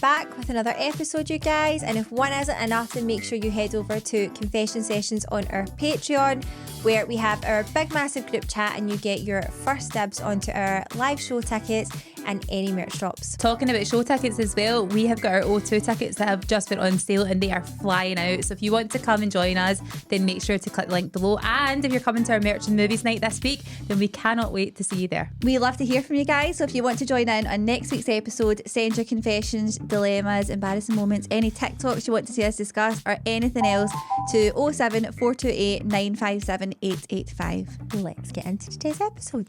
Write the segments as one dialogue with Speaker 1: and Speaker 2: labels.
Speaker 1: back with another episode, you guys. And if one isn't enough, then make sure you head over to Confession Sessions on our Patreon, where we have our big massive group chat and you get your first dibs onto our live show tickets and any merch drops.
Speaker 2: Talking about show tickets as well, we have got our O2 tickets that have just been on sale and they are flying out. So if you want to come and join us, then make sure to click the link below. And if you're coming to our merch and movies night this week, then we cannot wait to see you there.
Speaker 3: We love to hear from you guys. So if you want to join in on next week's episode, send your confessions, dilemmas, embarrassing moments, any TikToks you want to see us discuss, or anything else to 07428 957 885.
Speaker 1: Let's get into today's episode.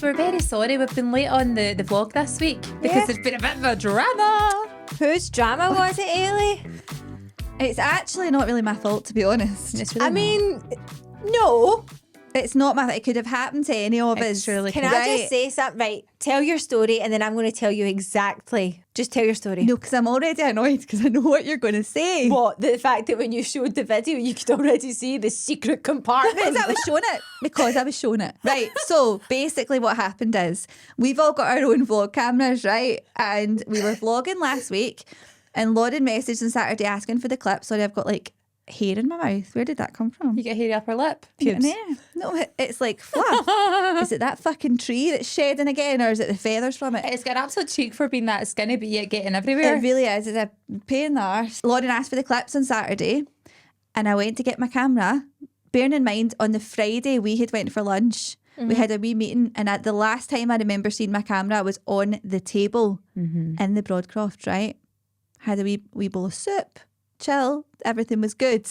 Speaker 2: We're very sorry we've been late on the vlog this week because there's been a bit of a drama.
Speaker 1: Whose drama was it, Ailey?
Speaker 3: It's actually not really my fault, to be honest.
Speaker 2: It's really
Speaker 1: No.
Speaker 3: It's not my fault. It could have happened to any of us.
Speaker 2: Surely
Speaker 1: Can I just say something? Right, tell your story and then I'm going to tell you exactly. Just tell your story.
Speaker 3: No, because I'm already annoyed because I know what you're going to say.
Speaker 1: What? The fact that when you showed the video, you could already see the secret compartment.
Speaker 3: Because I was showing it. Right. So basically what happened is we've all got our own vlog cameras, right? And we were vlogging last week and Lauren messaged on Saturday asking for the clip. Sorry, I've got like hair in my mouth. Where did that come from?
Speaker 2: You get hairy upper lip. Pubes.
Speaker 3: No, it's like fluff. Is it that fucking tree that's shedding again, or is it the feathers from it?
Speaker 2: It's got an absolute cheek for being that skinny, but yet getting everywhere.
Speaker 3: It really is. It's a pain in the arse. Lauren asked for the clips on Saturday and I went to get my camera. Bearing in mind, on the Friday we had went for lunch. We had a wee meeting, and at the last time I remember seeing my camera was on the table in the Broadcroft, right? Had a wee bowl of soup. Chill, everything was good.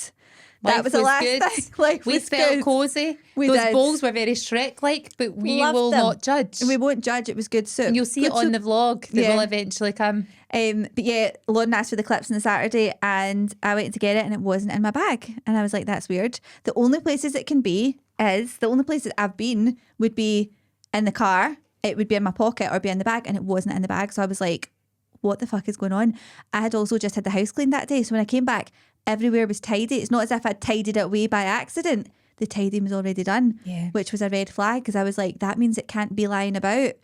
Speaker 3: That was the last thing. Life
Speaker 2: we
Speaker 3: was
Speaker 2: felt
Speaker 3: good.
Speaker 2: Cosy.
Speaker 3: We
Speaker 2: Those
Speaker 3: did.
Speaker 2: bowls were very Shrek-like, but we
Speaker 1: Loved
Speaker 2: will
Speaker 1: them.
Speaker 2: not judge.
Speaker 3: We won't judge. It was good soup.
Speaker 2: And you'll see
Speaker 3: Good
Speaker 2: it on
Speaker 3: soup.
Speaker 2: the vlog that
Speaker 3: Yeah.
Speaker 2: will eventually come.
Speaker 3: But yeah, Lauren asked for the clips on the Saturday and I went to get it and it wasn't in my bag. And I was like, that's weird. The only places it can be is, the only places I've been would be in the car. It would be in my pocket or be in the bag, and it wasn't in the bag. So I was like, what the fuck is going on? I had also just had the house cleaned that day. So when I came back, everywhere was tidy. It's not as if I'd tidied it away by accident. The tidying was already done, which was a red flag because I was like, that means it can't be lying about.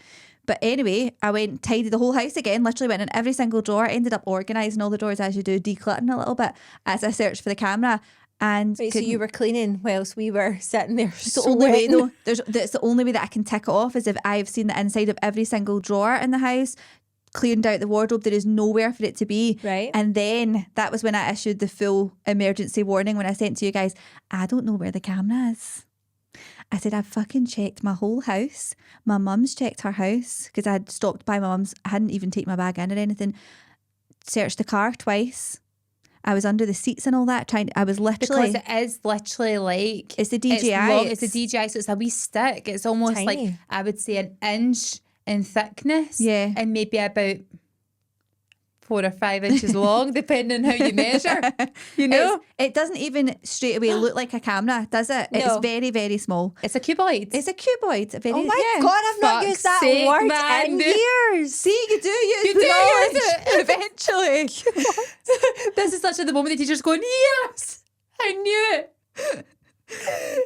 Speaker 3: But anyway, I went tidied the whole house again, literally went in every single drawer, ended up organising all the drawers as you do, decluttering a little bit as I searched for the camera. And
Speaker 1: Wait, so you were cleaning whilst we were sitting there.
Speaker 3: it's the only way though. That's the only way that I can tick it off is if I've seen the inside of every single drawer in the house, cleared out the wardrobe, there is nowhere for it to be.
Speaker 1: Right.
Speaker 3: And then that was when I issued the full emergency warning when I sent to you guys, I don't know where the camera is. I said, I've fucking checked my whole house. My mum's checked her house because I had stopped by my mum's. I hadn't even taken my bag in or anything. Searched the car twice. I was under the seats and all that. I was literally...
Speaker 2: Because it is literally like...
Speaker 3: It's the DJI.
Speaker 2: It's a DJI, so it's a wee stick. It's almost
Speaker 1: Tiny.
Speaker 2: like, I would say, an inch in thickness.
Speaker 3: Yeah.
Speaker 2: And maybe about 4 or 5 inches long, depending on how you measure. You know?
Speaker 3: It doesn't even straight away look like a camera, does it?
Speaker 1: No.
Speaker 3: It's very, very small.
Speaker 2: It's a cuboid.
Speaker 3: It's a cuboid. A very,
Speaker 1: Oh my
Speaker 3: yeah.
Speaker 1: God, I've not
Speaker 2: Fuck's
Speaker 1: used that
Speaker 2: sake,
Speaker 1: word
Speaker 2: man.
Speaker 1: in years.
Speaker 3: See, you do use
Speaker 2: You
Speaker 3: the
Speaker 2: do
Speaker 3: knowledge
Speaker 2: use it.
Speaker 3: eventually.
Speaker 2: This is such at the moment the teacher's going, yes, I knew it.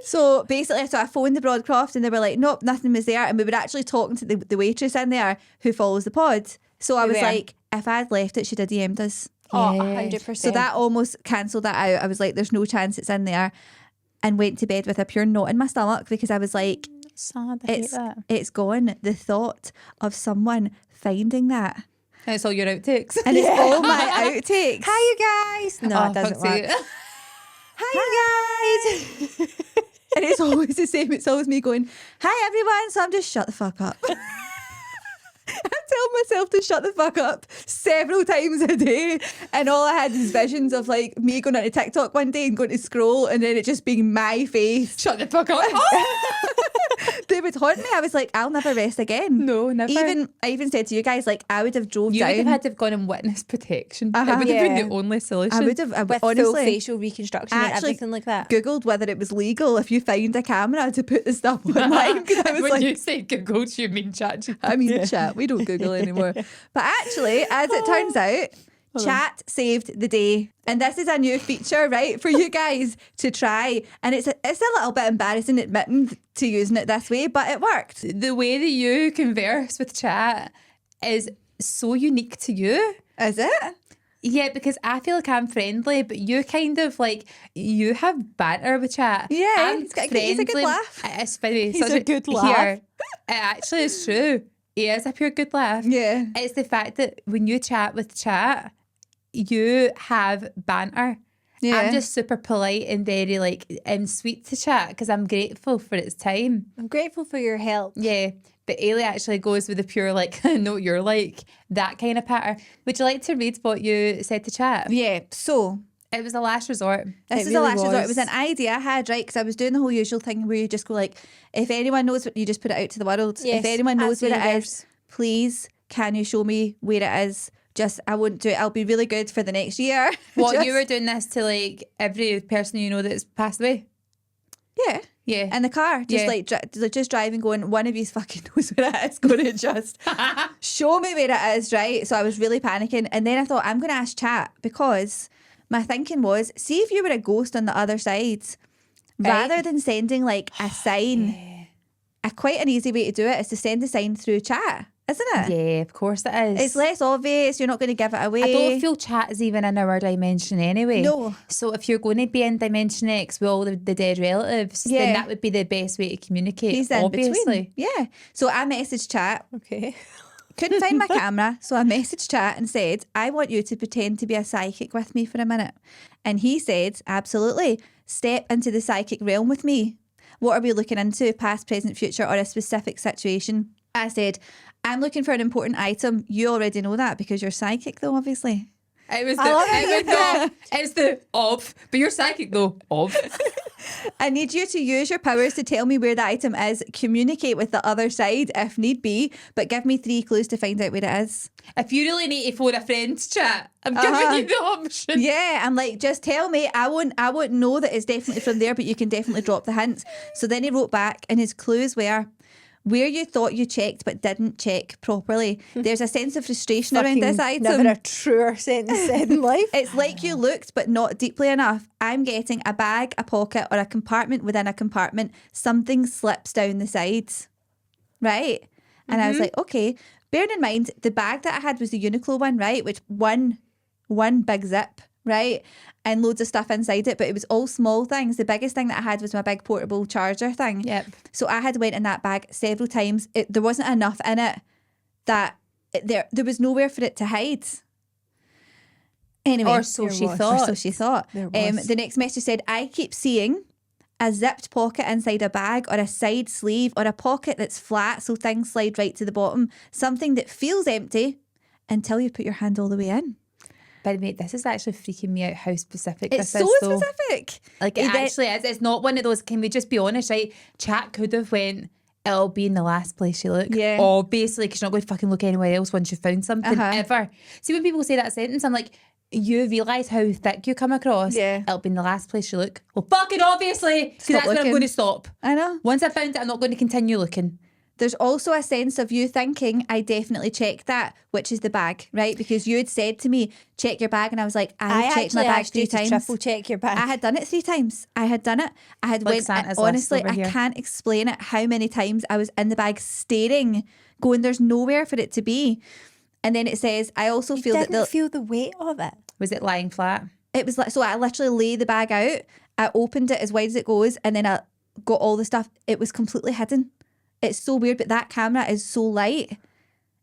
Speaker 3: So basically, I phoned the Broadcroft and they were like, nope, nothing was there. And we were actually talking to the waitress in there who follows the pod. So I was
Speaker 1: were?
Speaker 3: like, if I'd left it, she'd have DM'd us.
Speaker 1: Oh,
Speaker 2: Yes.
Speaker 1: 100%.
Speaker 3: So that almost cancelled that out. I was like, there's no chance it's in there. And went to bed with a pure knot in my stomach because I was like,
Speaker 2: Sad, I hate
Speaker 3: it's
Speaker 2: that.
Speaker 3: it's gone. The thought of someone finding that.
Speaker 2: And it's all your outtakes.
Speaker 3: And it's all my outtakes.
Speaker 1: Hi, you guys. No, it doesn't
Speaker 2: fuck's
Speaker 1: work.
Speaker 2: sake.
Speaker 1: Hi, you guys.
Speaker 3: And it's always the same. It's always me going, hi everyone. So I'm just shut the fuck up. I tell myself to shut the fuck up several times a day, and all I had is visions of like me going onto TikTok one day and going to scroll and then it just being my face.
Speaker 2: Shut the fuck up.
Speaker 3: They would haunt me. I was like, I'll never rest again.
Speaker 2: No, never.
Speaker 3: I even said to you guys, like, I would have drove
Speaker 2: You
Speaker 3: down.
Speaker 2: would have had to have gone in witness protection. It
Speaker 3: Uh-huh.
Speaker 2: would have
Speaker 1: Yeah.
Speaker 2: been the only solution.
Speaker 3: I would have
Speaker 1: With full
Speaker 3: honestly
Speaker 1: facial reconstruction and
Speaker 3: actually
Speaker 1: everything like that.
Speaker 3: Googled whether it was legal if you find a camera to put the stuff online, because I was
Speaker 2: when
Speaker 3: like,
Speaker 2: you say Googled, you mean ChatGPT.
Speaker 3: I mean, chat, we don't Google anymore. But actually, as it turns out, Chat saved the day. And this is a new feature, right, for you guys to try. And it's a little bit embarrassing admitting to using it this way, but it worked.
Speaker 2: The way that you converse with chat is so unique to you.
Speaker 3: Is it?
Speaker 2: Yeah, because I feel like I'm friendly, but you kind of like, you have banter with chat.
Speaker 3: Yeah,
Speaker 2: I'm
Speaker 3: he's a good laugh.
Speaker 2: It's funny.
Speaker 1: He's a good laugh.
Speaker 2: Here, it actually is true. He is a pure good laugh.
Speaker 3: Yeah.
Speaker 2: It's the fact that when you chat with chat, you have banter.
Speaker 3: Yeah.
Speaker 2: I'm just super polite and very like sweet to chat because I'm grateful for its time.
Speaker 1: I'm grateful for your help.
Speaker 2: Yeah, but Ailey actually goes with the pure like, I know what you're like, that kind of patter. Would you like to read what you said to chat?
Speaker 3: Yeah. So
Speaker 2: It was a last resort.
Speaker 3: this is the last resort. It was an idea I had, right? Because I was doing the whole usual thing where you just go like, if anyone knows what, you just put it out to the world.
Speaker 1: Yes,
Speaker 3: if anyone knows
Speaker 1: at
Speaker 3: where it
Speaker 1: Savers.
Speaker 3: is, please, can you show me where it is? Just, I wouldn't do it. I'll be really good for the next year.
Speaker 2: What,
Speaker 3: Just-
Speaker 2: you were doing this to like every person you know that's passed away?
Speaker 3: Yeah.
Speaker 2: Yeah.
Speaker 3: In the car, just
Speaker 2: Yeah.
Speaker 3: like just driving, going, one of you fucking knows where it is, going to just show me where it is, right? So I was really panicking. And then I thought, I'm going to ask chat because my thinking was, see if you were a ghost on the other side, rather than sending like a sign, quite an easy way to do it is to send a sign through chat, isn't it?
Speaker 2: Yeah, of course it is.
Speaker 3: It's less obvious. You're not going to give it away.
Speaker 2: I don't feel chat is even in our dimension anyway.
Speaker 3: No.
Speaker 2: So if you're going to be in Dimension X with all the dead relatives,
Speaker 3: Yeah.
Speaker 2: then that would be the best way to communicate,
Speaker 3: He's in
Speaker 2: obviously.
Speaker 3: between. Yeah. So I messaged chat.
Speaker 1: Okay.
Speaker 3: Couldn't find my camera, so I messaged chat and said, I want you to pretend to be a psychic with me for a minute. And he said, absolutely. Step into the psychic realm with me. What are we looking into? Past, present, future, or a specific situation? I said, I'm looking for an important item. You already know that because you're psychic, though, obviously.
Speaker 2: It was
Speaker 1: I love it.
Speaker 2: it's the of, but you're psychic though, of.
Speaker 3: I need you to use your powers to tell me where the item is, communicate with the other side if need be, but give me 3 clues to find out where it is.
Speaker 2: If you really need to phone a friend's chat, I'm giving you the option.
Speaker 3: Yeah, I'm like, just tell me. I won't know that it's definitely from there, but you can definitely drop the hints. So then he wrote back, and his clues were where you thought you checked but didn't check properly. There's a sense of frustration around this item.
Speaker 1: Never a truer sentence said in life.
Speaker 3: It's like you looked but not deeply enough. I'm getting a bag, a pocket, or a compartment within a compartment. Something slips down the sides. Right? And I was like, okay. Bearing in mind, the bag that I had was the Uniqlo one, right? Which one big zip, right? And loads of stuff inside it, but it was all small things. The biggest thing that I had was my big portable charger thing.
Speaker 2: Yep.
Speaker 3: So I had went in that bag several times. There wasn't enough in it that there was nowhere for it to hide. Anyway,
Speaker 2: Or so she
Speaker 1: was.
Speaker 2: thought.
Speaker 3: or so she thought.
Speaker 1: There was.
Speaker 3: The next message said, I keep seeing a zipped pocket inside a bag or a side sleeve or a pocket that's flat so things slide right to the bottom. Something that feels empty until you put your hand all the way in.
Speaker 2: By the way, this is actually freaking me out how specific
Speaker 3: It's
Speaker 2: this
Speaker 3: so
Speaker 2: is. though.
Speaker 3: specific.
Speaker 2: Like it actually is. It's not one of those, can we just be honest, right? Chat could have went, it'll be in the last place you look.
Speaker 3: Yeah.
Speaker 2: Obviously, because you're not going to fucking look anywhere else once you've found something ever. See, when people say that sentence, I'm like, you realise how thick you come across.
Speaker 3: Yeah.
Speaker 2: It'll be in the last place you look. Well, fucking obviously, because
Speaker 3: Stop
Speaker 2: that's where I'm
Speaker 3: looking.
Speaker 2: going to stop.
Speaker 3: I know.
Speaker 2: Once I found it, I'm not going to continue looking.
Speaker 3: There's also a sense of you thinking, I definitely checked that, which is the bag, right? Because you had said to me, check your bag. And I was like, I checked my
Speaker 1: actually
Speaker 3: bag
Speaker 1: asked
Speaker 3: 3
Speaker 1: you to
Speaker 3: times.
Speaker 1: triple check your bag.
Speaker 3: I had done it 3 times. I had done it. I had
Speaker 2: Like
Speaker 3: went.
Speaker 2: Santa's
Speaker 3: Honestly,
Speaker 2: list over
Speaker 3: I
Speaker 2: here.
Speaker 3: can't explain it. How many times I was in the bag staring, going, there's nowhere for it to be. And then it says, I also feel that
Speaker 1: didn't feel the weight of it.
Speaker 2: Was it lying flat?
Speaker 3: it was like, so I literally lay the bag out. I opened it as wide as it goes, and then I got all the stuff. It was completely hidden. It's so weird, but that camera is so light.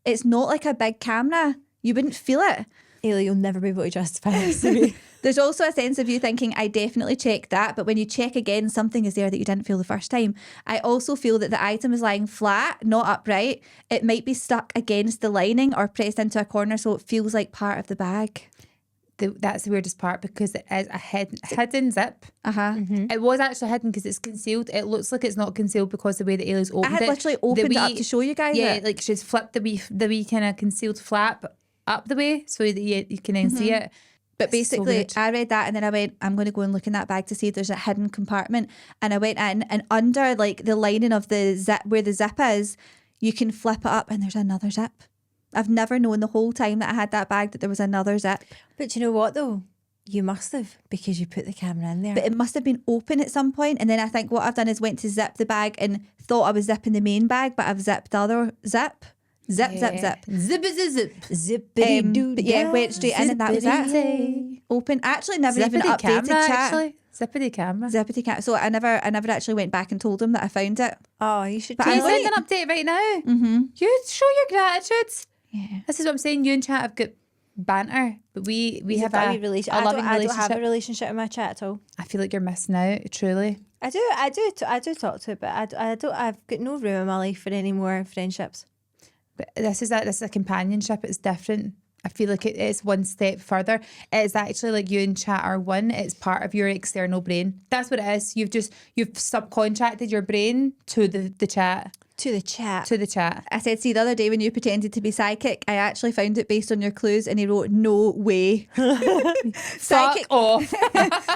Speaker 3: It's not like a big camera. You wouldn't feel it.
Speaker 1: Ailey, you'll never be able to justify this to me.
Speaker 3: There's also a sense of you thinking, I definitely checked that, but when you check again, something is there that you didn't feel the first time. I also feel that the item is lying flat, not upright. It might be stuck against the lining or pressed into a corner, so it feels like part of the bag.
Speaker 2: That's the weirdest part, because it is a hidden zip.
Speaker 3: Uh-huh.
Speaker 2: It was actually hidden because it's concealed. It looks like it's not concealed because the way that Ailey's opened
Speaker 3: I
Speaker 2: it.
Speaker 3: had literally opened it up to show you guys
Speaker 2: Yeah,
Speaker 3: it.
Speaker 2: like she's flipped the wee kind of concealed flap up the way so that you can then see it.
Speaker 3: But
Speaker 2: It's so
Speaker 3: basically,
Speaker 2: weird.
Speaker 3: I read that and then I went, I'm going to go and look in that bag to see if there's a hidden compartment. And I went in, and under like the lining of the zip, where the zip is, you can flip it up and there's another zip. I've never known the whole time that I had that bag that there was another zip.
Speaker 1: But you know what though? You must have, because you put the camera in there.
Speaker 3: But it must have been open at some point. And then I think what I've done is went to zip the bag and thought I was zipping the main bag, but I've zipped the other zip. Zip.
Speaker 1: Zippity doo.
Speaker 3: But yeah, went straight in and that was it. Open. I actually never even
Speaker 2: Zippity
Speaker 3: updated
Speaker 2: camera,
Speaker 3: chat.
Speaker 2: actually. Zippity camera.
Speaker 3: Zippity cat. So I never actually went back and told him that I found it.
Speaker 1: Oh, you should
Speaker 3: But
Speaker 1: do
Speaker 2: Can
Speaker 3: I'm
Speaker 2: you
Speaker 1: it.
Speaker 2: send an update right now?
Speaker 3: Mm-hmm.
Speaker 2: You show your gratitude.
Speaker 3: Yeah.
Speaker 2: This is what I'm saying. You and chat have got banter, but we have a loving
Speaker 1: I don't have
Speaker 2: relationship.
Speaker 1: a relationship in my chat at all.
Speaker 2: I feel like you're missing out, truly.
Speaker 1: I do talk to it, but I don't. I've got no room in my life for any more friendships.
Speaker 2: But this is a companionship. It's different. I feel like it is one step further. It's actually like you and chat are one. It's part of your external brain. That's what it is. You've subcontracted your brain to the chat.
Speaker 1: To the chat.
Speaker 2: To the chat.
Speaker 3: I said, see, the other day when you pretended to be psychic, I actually found it based on your clues, and he wrote, no way.
Speaker 2: Fuck off.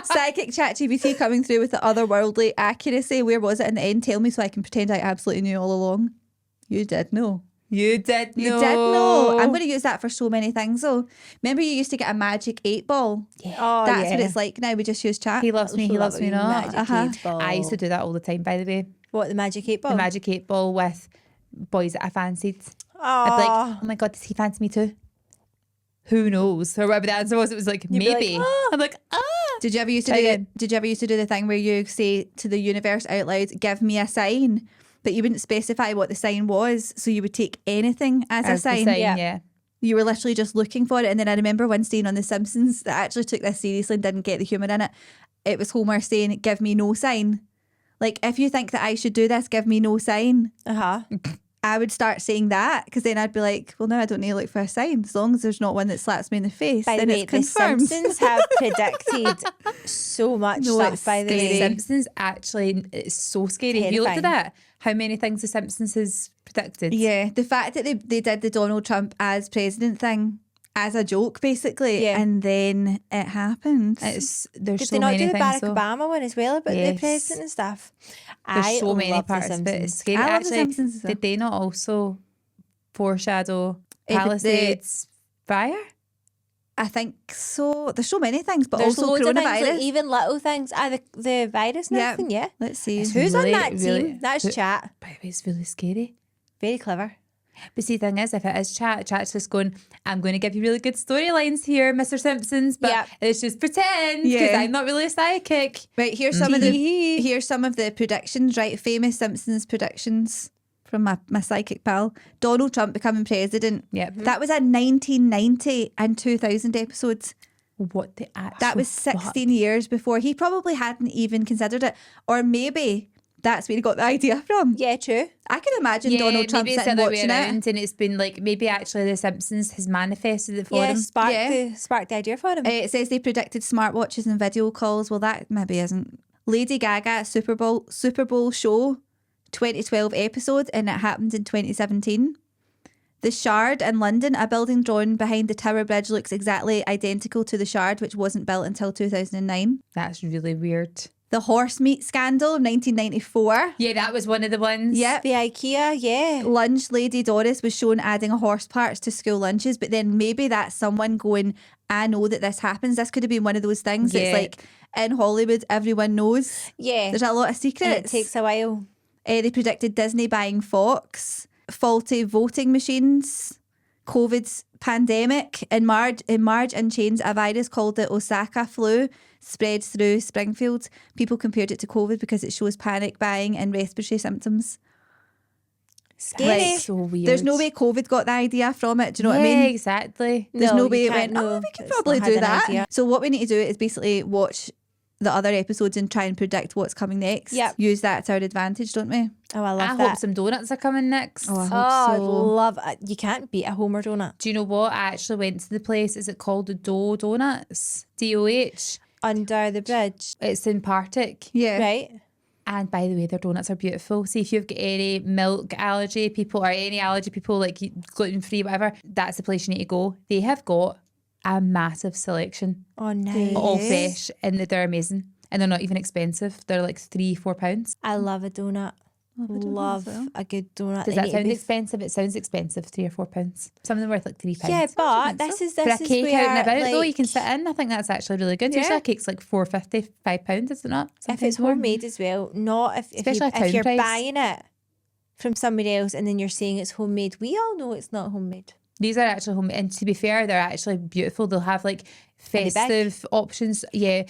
Speaker 3: Psychic ChatGPT coming through with the otherworldly accuracy. Where was it in the end? Tell me so I can pretend I absolutely knew all along. You did know.
Speaker 2: You did know.
Speaker 3: You did know. I'm going to use that for so many things though. Remember you used to get a magic 8 ball?
Speaker 1: Yeah. Oh,
Speaker 3: That's what it's like now. We just use chat.
Speaker 2: He loves me. He loves me not.
Speaker 1: Magic 8 ball.
Speaker 2: I used to do that all the time, by the way.
Speaker 1: What, the magic 8 ball?
Speaker 2: The magic 8 ball with boys that I fancied.
Speaker 1: Oh.
Speaker 2: I'd be like, oh my God, does he fancy me too? Who knows? Or whatever the answer was, it was like,
Speaker 1: be
Speaker 2: maybe.
Speaker 1: like, "Ah."
Speaker 2: I'm like,
Speaker 3: Did you ever used to
Speaker 2: Try
Speaker 3: do?
Speaker 2: again.
Speaker 3: Did you ever used to do the thing where you say to the universe out loud, "Give me a sign," but you wouldn't specify what the sign was, so you would take anything as a sign.
Speaker 2: yeah.
Speaker 3: You were literally just looking for it. And then I remember one scene on The Simpsons that actually took this seriously and didn't get the humour in it. It was Homer saying, "Give me no sign." Like, if you think that I should do this, give me no sign. I would start saying that, because then I'd be like, well, no, I don't need to look for a sign. As long as there's not one that slaps me in the face,
Speaker 1: By the
Speaker 3: then
Speaker 1: way,
Speaker 3: it's
Speaker 1: the
Speaker 3: confirmed.
Speaker 1: Simpsons have predicted so much
Speaker 3: No,
Speaker 1: stuff,
Speaker 3: it's
Speaker 1: by the
Speaker 2: The
Speaker 1: way.
Speaker 2: Simpsons actually, it's so scary. Have you looked at
Speaker 1: Terrifying.
Speaker 2: that? How many things The Simpsons has predicted?
Speaker 3: Yeah, the fact that they did the Donald Trump as president thing as a joke, basically,
Speaker 1: Yeah.
Speaker 3: and then it happened.
Speaker 2: There's
Speaker 1: Did
Speaker 2: so
Speaker 1: they not
Speaker 2: many
Speaker 1: do the
Speaker 2: things.
Speaker 1: Barack
Speaker 2: though.
Speaker 1: Obama one as well about the
Speaker 2: Yes.
Speaker 1: president and stuff?
Speaker 2: There's
Speaker 1: I
Speaker 2: so many
Speaker 1: love
Speaker 2: parts
Speaker 1: the
Speaker 2: of it. It's
Speaker 1: Simpsons.
Speaker 2: scary.
Speaker 3: I love The
Speaker 2: Actually,
Speaker 3: Simpsons as well.
Speaker 2: did they not also foreshadow
Speaker 3: but
Speaker 2: Palisades fire?
Speaker 3: I think so. There's so many things, but
Speaker 1: There's
Speaker 3: also
Speaker 1: loads of things,
Speaker 3: coronavirus.
Speaker 1: like even little things. The virus and
Speaker 3: Yeah.
Speaker 1: everything, yeah.
Speaker 3: Let's see.
Speaker 2: It's
Speaker 1: Who's
Speaker 2: really,
Speaker 1: on that team?
Speaker 2: really-
Speaker 1: That's chat.
Speaker 2: By the way, it's really scary.
Speaker 1: Very clever.
Speaker 2: But see, the thing is, if it is chat's just going, I'm going to give you really good storylines here, Mr. Simpsons, but
Speaker 1: Yep.
Speaker 2: it's just pretend because
Speaker 3: Yeah.
Speaker 2: I'm not really a psychic.
Speaker 3: Right, here's some of the predictions, right? Famous Simpsons predictions from my psychic pal. Donald Trump becoming president.
Speaker 2: Yep.
Speaker 3: That was a 1990 and 2000 episodes.
Speaker 2: What the actual
Speaker 3: That was 16 years before. He probably hadn't even considered it. Or maybe that's where he got the idea from.
Speaker 1: Yeah, true.
Speaker 3: I can imagine Donald Trump
Speaker 2: maybe it's
Speaker 3: sitting
Speaker 2: the other way
Speaker 3: watching it.
Speaker 2: around, and it's been like maybe actually The Simpsons has manifested it for
Speaker 1: Yeah,
Speaker 2: him.
Speaker 1: sparked the idea for him.
Speaker 3: It says they predicted smartwatches and video calls. Well, that maybe isn't. Lady Gaga Super Bowl show 2012 episode, and it happened in 2017. The Shard in London, a building drawn behind the Tower Bridge, looks exactly identical to the Shard, which wasn't built until 2009.
Speaker 2: That's really weird.
Speaker 3: The horse meat scandal of 1994.
Speaker 2: Yeah, that was one of the ones.
Speaker 3: Yep.
Speaker 1: The IKEA, yeah.
Speaker 3: Lunch lady Doris was shown adding horse parts to school lunches, but then maybe that's someone going, I know that this happens. This could have been one of those things that's
Speaker 2: Yeah.
Speaker 3: like in Hollywood, everyone knows.
Speaker 1: Yeah.
Speaker 3: There's a lot of
Speaker 1: And
Speaker 3: secrets.
Speaker 1: it takes a while.
Speaker 3: They predicted Disney buying Fox, faulty voting machines, COVID's pandemic. In Marge and Chains, a virus called the Osaka flu spreads through Springfield. People compared it to COVID because it shows panic buying and respiratory symptoms.
Speaker 1: Scary.
Speaker 2: That's so weird.
Speaker 3: There's no way COVID got the idea from it. Do you know what I
Speaker 2: Yeah,
Speaker 3: mean?
Speaker 2: exactly.
Speaker 3: There's
Speaker 1: No,
Speaker 3: no
Speaker 1: you
Speaker 3: way it
Speaker 1: can't
Speaker 3: went,
Speaker 1: know.
Speaker 3: we could
Speaker 1: It's
Speaker 3: probably
Speaker 1: not
Speaker 3: do
Speaker 1: had an
Speaker 3: that.
Speaker 1: idea.
Speaker 3: So what we need to do is basically watch the other episodes and try and predict what's coming next.
Speaker 1: Yep.
Speaker 3: Use that to our advantage, don't we?
Speaker 1: Oh, I love
Speaker 2: I
Speaker 1: that.
Speaker 2: hope some donuts are coming next.
Speaker 3: Oh, I
Speaker 1: Oh,
Speaker 3: hope
Speaker 1: I
Speaker 3: so.
Speaker 1: love it. You can't beat a Homer donut.
Speaker 2: Do you know what? I actually went to the place. Is it called the Dough Donuts? DOH.
Speaker 1: Under the bridge.
Speaker 2: It's in Partick.
Speaker 3: Yeah.
Speaker 1: Right?
Speaker 2: And by the way, their donuts are beautiful. See, if you've got any milk allergy people or any allergy people, like gluten-free, whatever, that's the place you need to go. They have got a massive selection,
Speaker 1: Oh, nice.
Speaker 2: all fresh, and they're amazing. And they're not even expensive. They're like £3-4.
Speaker 1: I love a donut. love a good donut.
Speaker 2: Does
Speaker 1: They
Speaker 2: that
Speaker 1: need to
Speaker 2: sound
Speaker 1: be
Speaker 2: expensive? It sounds expensive, £3 or £4. Some of them worth like £3.
Speaker 1: Yeah, but
Speaker 3: expensive.
Speaker 1: this
Speaker 2: For a
Speaker 1: is
Speaker 2: cake
Speaker 1: where,
Speaker 2: out and about, though,
Speaker 1: like,
Speaker 2: you can sit in. I think that's actually really good.
Speaker 1: Yeah.
Speaker 2: Usually a cake's like £4.50, £5, is it not?
Speaker 1: if
Speaker 2: Sometimes
Speaker 1: it's
Speaker 2: more.
Speaker 1: homemade as well, not if
Speaker 2: Especially a
Speaker 1: if you're
Speaker 2: town price.
Speaker 1: buying it from somebody else and then you're saying it's homemade. We all know it's not homemade.
Speaker 2: These are actually homemade, and to be fair, they're actually beautiful. They'll have like
Speaker 1: Are they big?
Speaker 2: festive options. Yeah,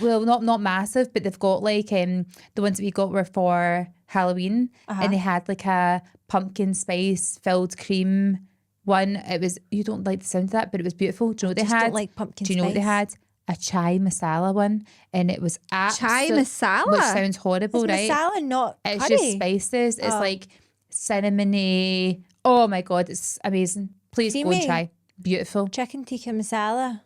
Speaker 2: well, not massive, but they've got like the ones that we got were for Halloween, and they had like a pumpkin spice filled cream one. It was, you don't like the sound of that, but it was beautiful. Do you know what they
Speaker 1: Just
Speaker 2: had?
Speaker 1: don't like pumpkin
Speaker 2: Do you know what they
Speaker 1: spice.
Speaker 2: had? A chai masala one, and it was
Speaker 3: masala?
Speaker 2: which sounds horrible,
Speaker 1: Is
Speaker 2: right?
Speaker 1: masala not
Speaker 2: It's
Speaker 1: curry?
Speaker 2: just spices. It's like cinnamony. Oh my god, it's amazing. Please go and
Speaker 1: Creamy.
Speaker 2: try. Beautiful.
Speaker 1: Chicken tikka masala.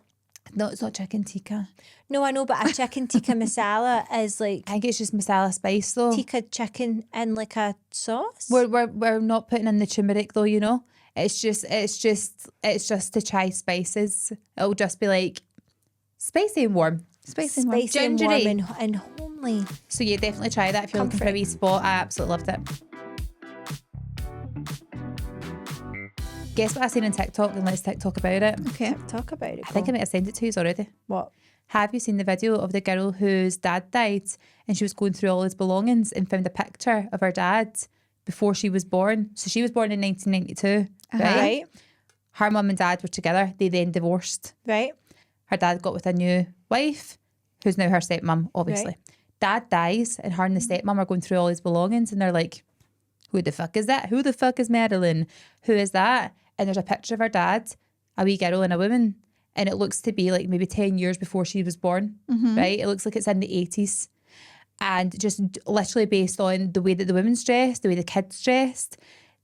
Speaker 2: No, it's not chicken tikka.
Speaker 1: No, I know, but a chicken tikka masala is like
Speaker 2: I think it's just masala spice though.
Speaker 1: tikka chicken in like a sauce.
Speaker 2: We're not putting in the turmeric though, you know. It's just the chai spices. It'll just be like spicy and warm.
Speaker 3: Spicy and warm.
Speaker 1: Spicy and warm
Speaker 2: Gingery.
Speaker 1: and homely.
Speaker 2: So yeah, definitely try that if you're looking for a wee spot. I absolutely loved it. Guess what I seen on TikTok, and let's TikTok about it.
Speaker 3: Okay.
Speaker 1: Talk about it.
Speaker 2: I think I might have sent it to you already.
Speaker 1: What?
Speaker 2: Have you seen the video of the girl whose dad died and she was going through all his belongings and found a picture of her dad before she was born? So she was born in 1992, right?
Speaker 1: Right.
Speaker 2: Her mum and dad were together. They then divorced.
Speaker 1: Right.
Speaker 2: Her dad got with a new wife, who's now her stepmom, obviously.
Speaker 1: Right.
Speaker 2: Dad dies and her and the stepmom are going through all his belongings and they're like, who the fuck is that? Who the fuck is Marilyn? Who is that? And there's a picture of her dad, a wee girl and a woman. And it looks to be like maybe 10 years before she was born, right? It looks like it's in the 80s. And just literally based on the way that the women's dressed, the way the kids dressed,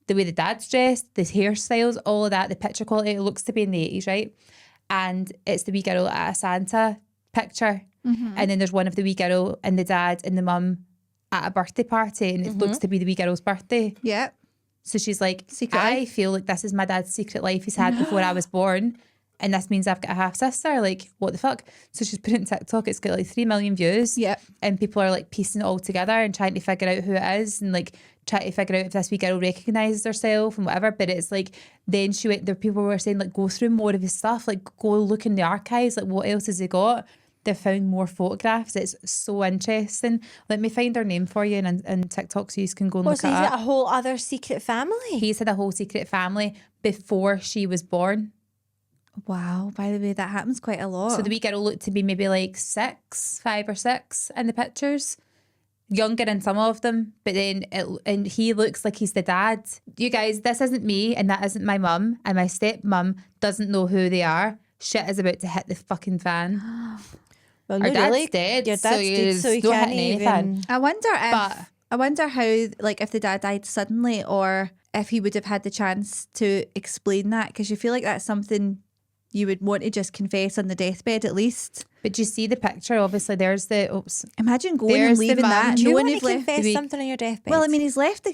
Speaker 2: the way the dad's dressed, the hairstyles, all of that, the picture quality, it looks to be in the 80s, right? And it's the wee girl at a Santa picture. And then there's one of the wee girl and the dad and the mum at a birthday party, and it looks to be the wee girl's birthday.
Speaker 3: Yeah.
Speaker 2: So she's like,
Speaker 3: Secret
Speaker 2: I
Speaker 3: life.
Speaker 2: feel like this is my dad's secret life he's had before I was born. And this means I've got a half sister. Like, what the fuck? So she's put it on TikTok. It's got like 3 million views.
Speaker 3: Yep.
Speaker 2: And people are like piecing it all together and trying to figure out who it is and like trying to figure out if this wee girl recognises herself and whatever. But it's like, then she went, there people were saying like, go through more of his stuff. Like, go look in the archives. Like, what else has he got? They've found more photographs. It's so interesting. Let me find her name for you and TikTok so you can go and look
Speaker 1: So
Speaker 2: it
Speaker 1: is
Speaker 2: up.
Speaker 1: it a whole other secret family?
Speaker 2: He's had a whole secret family before she was born.
Speaker 3: Wow. By the way, that happens quite a lot.
Speaker 2: So the wee girl looked to be maybe like 5 or 6 in the pictures. Younger in some of them, but then and he looks like he's the dad. You guys, this isn't me and that isn't my mum, and my stepmum doesn't know who they are. Shit is about to hit the fucking fan.
Speaker 1: Well,
Speaker 2: Our
Speaker 1: no,
Speaker 2: dad's
Speaker 1: really.
Speaker 2: dead,
Speaker 1: Your
Speaker 2: so
Speaker 1: dad's
Speaker 2: you
Speaker 1: dead, so you
Speaker 2: don't
Speaker 1: can't
Speaker 2: hit anything.
Speaker 1: even.
Speaker 3: I wonder if
Speaker 2: But-
Speaker 3: I wonder how, like, if the dad died suddenly or if he would have had the chance to explain that, because you feel like that's something you would want to just confess on the deathbed at least.
Speaker 2: But do you see the picture? Obviously, there's the
Speaker 3: Imagine going
Speaker 2: There's
Speaker 3: and
Speaker 2: the
Speaker 3: leaving
Speaker 2: mum.
Speaker 3: that.
Speaker 2: Do
Speaker 1: Do you
Speaker 3: knowing
Speaker 1: want
Speaker 3: you've
Speaker 1: to
Speaker 3: left.
Speaker 1: confess something on your deathbed?
Speaker 3: Well, I mean, he's left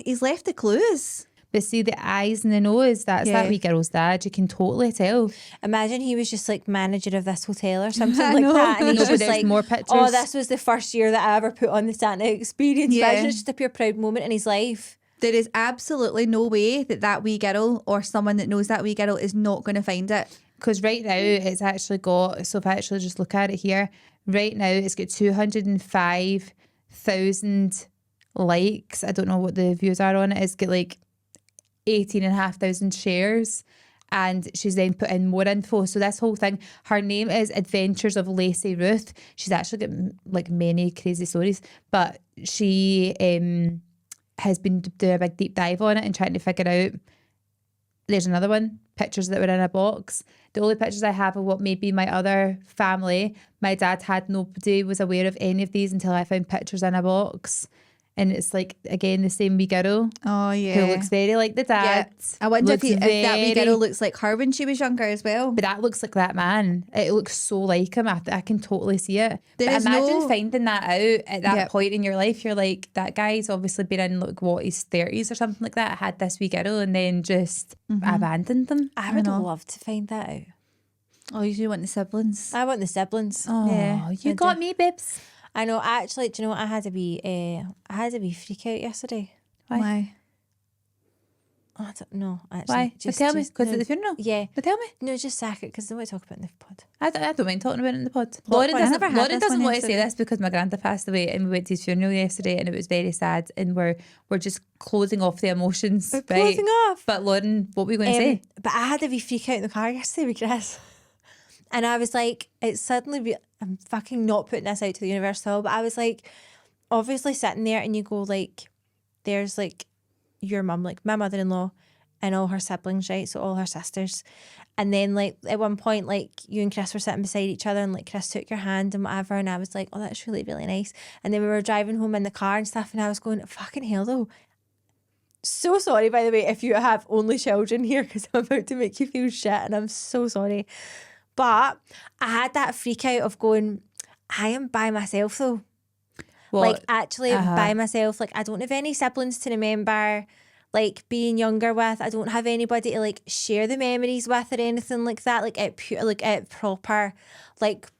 Speaker 3: the clues.
Speaker 2: But see the eyes and the nose, that's
Speaker 3: Yeah.
Speaker 2: that wee girl's dad. You can totally tell.
Speaker 1: imagine he was just like manager of this hotel or something
Speaker 3: I
Speaker 1: like
Speaker 3: know.
Speaker 1: that, and he's
Speaker 2: No, but
Speaker 1: just
Speaker 2: there's
Speaker 1: like,
Speaker 2: more pictures.
Speaker 1: "Oh, this was the first year that I ever put on the Santa experience."
Speaker 3: Yeah.
Speaker 1: Imagine it's just a pure proud moment in his life.
Speaker 3: There is absolutely no way that wee girl or someone that knows that wee girl is not going to find it.
Speaker 2: Because right now it's actually got, so if I actually just look at it here, right now it's got 205,000 likes. I don't know what the views are on it. It's got like 18,500 shares. And she's then put in more info. So this whole thing, her name is Adventures of Lacey Ruth. She's actually got like many crazy stories, but she has been doing a big deep dive on it and trying to figure out. There's another one, pictures that were in a box. The only pictures I have of what may be my other family, my dad had nobody was aware of any of these until I found pictures in a box. And it's like, again, the same wee girl
Speaker 3: Oh yeah.
Speaker 2: who looks very like the dad.
Speaker 3: I wonder if
Speaker 2: Looks
Speaker 3: that wee
Speaker 2: very-
Speaker 3: girl looks like her when she was younger as well.
Speaker 2: But that looks like that man. It looks so like him. I can totally see it.
Speaker 3: There
Speaker 2: But
Speaker 3: is
Speaker 2: imagine
Speaker 3: no-
Speaker 2: finding that out at that
Speaker 3: Yep.
Speaker 2: point in your life. You're like, that guy's obviously been in like what, his 30s or something like that. Had this wee girl and then just abandoned them.
Speaker 1: I would
Speaker 3: know.
Speaker 1: love to find that out.
Speaker 3: Oh, you do want the siblings.
Speaker 1: I want the siblings.
Speaker 2: Oh,
Speaker 3: Yeah,
Speaker 2: you got me, babes.
Speaker 1: I know. Actually, do you know what? I had to be freak out yesterday.
Speaker 3: Why?
Speaker 1: Oh, I don't know. Actually,
Speaker 2: Why? Tell me, because
Speaker 1: no,
Speaker 2: at the funeral?
Speaker 1: Yeah.
Speaker 2: But tell me.
Speaker 1: No, just sack it because I don't want to talk about it in the pod.
Speaker 2: I don't mind talking about it in the pod.
Speaker 1: Plot
Speaker 2: Lauren
Speaker 1: point. I
Speaker 2: doesn't,
Speaker 3: never had
Speaker 2: Lauren
Speaker 3: this
Speaker 2: doesn't
Speaker 3: one
Speaker 2: want to say
Speaker 3: yesterday.
Speaker 2: this because my granda passed away and we went to his funeral yesterday and it was very sad and we're just closing off the emotions.
Speaker 1: We're
Speaker 2: right?
Speaker 1: closing off.
Speaker 2: But Lauren, what were you going to say?
Speaker 1: But I had a wee freak out in the car yesterday with Chris. And I was like, it's suddenly, I'm fucking not putting this out to the universe at all, but I was like, obviously sitting there and you go like, there's like your mum, like my mother-in-law and all her siblings, right? So all her sisters. And then like at one point, like you and Chris were sitting beside each other and like Chris took your hand and whatever. And I was like, oh, that's really, really nice. And then we were driving home in the car and stuff. And I was going, fucking hell though. So sorry, by the way, if you have only children here, because I'm about to make you feel shit and I'm so sorry. But I had that freak out of going, I am by myself though.
Speaker 2: Well,
Speaker 1: Like actually by myself. Like I don't have any siblings to remember like being younger with. I don't have anybody to like share the memories with or anything like that. Like it proper like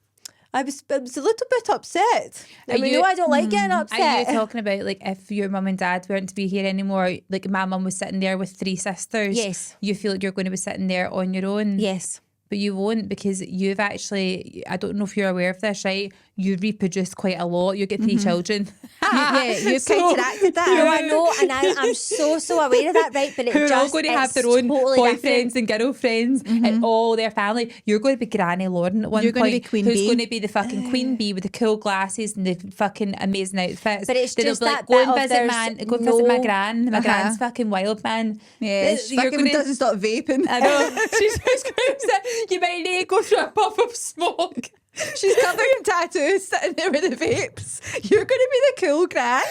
Speaker 1: I was a little bit upset. I mean, I don't like getting upset.
Speaker 2: Are you talking about like if your mum and dad weren't to be here anymore, like my mum was sitting there with 3 sisters?
Speaker 1: Yes.
Speaker 2: You feel like you're going to be sitting there on your own?
Speaker 1: Yes.
Speaker 2: But you won't because you've actually, I don't know if you're aware of this, right? You reproduce quite a lot. You get 3 children.
Speaker 3: You've counteracted that.
Speaker 1: No, I know, and I'm so aware of that, right? But
Speaker 2: Who are all going to have their own
Speaker 1: totally
Speaker 2: boyfriends and girlfriends and all their family. You're going to be Granny Lauren at one
Speaker 3: You're
Speaker 2: point.
Speaker 3: going to be Queen
Speaker 2: who's
Speaker 3: Bee.
Speaker 2: going to be the fucking Queen Bee with the cool glasses and the fucking amazing outfits.
Speaker 1: But it's
Speaker 2: Then
Speaker 1: just
Speaker 2: they'll be
Speaker 1: that
Speaker 2: go
Speaker 1: bit
Speaker 2: and
Speaker 1: of
Speaker 2: visit
Speaker 1: there's
Speaker 2: go and visit my
Speaker 1: no-
Speaker 2: gran. My gran's fucking wild, man.
Speaker 3: Yeah, she fucking doesn't stop vaping.
Speaker 2: I know. She's just going to say, you might need to go through a puff of smoke.
Speaker 3: She's covered in tattoos, sitting there with the vapes. You're going to be the cool gran.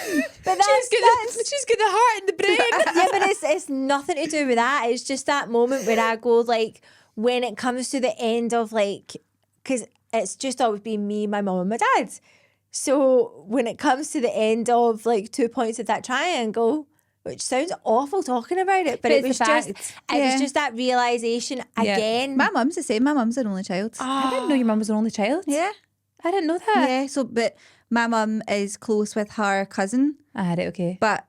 Speaker 1: But
Speaker 2: She's got the heart and the brain.
Speaker 1: yeah, but it's nothing to do with that. It's just that moment where I go like, when it comes to the end of like, because it's just always been me, my mum and my dad. So when it comes to the end of like 2 points of that triangle, which sounds awful talking about it, but it
Speaker 2: it's
Speaker 1: was
Speaker 2: a
Speaker 1: just
Speaker 2: fact.
Speaker 1: it was just that realisation again.
Speaker 3: My mum's the same. My mum's an only child.
Speaker 2: I didn't know your mum was an only child.
Speaker 3: Yeah.
Speaker 2: I didn't know that.
Speaker 3: Yeah, so, but my mum is close with her cousin,
Speaker 2: Right, okay.
Speaker 3: but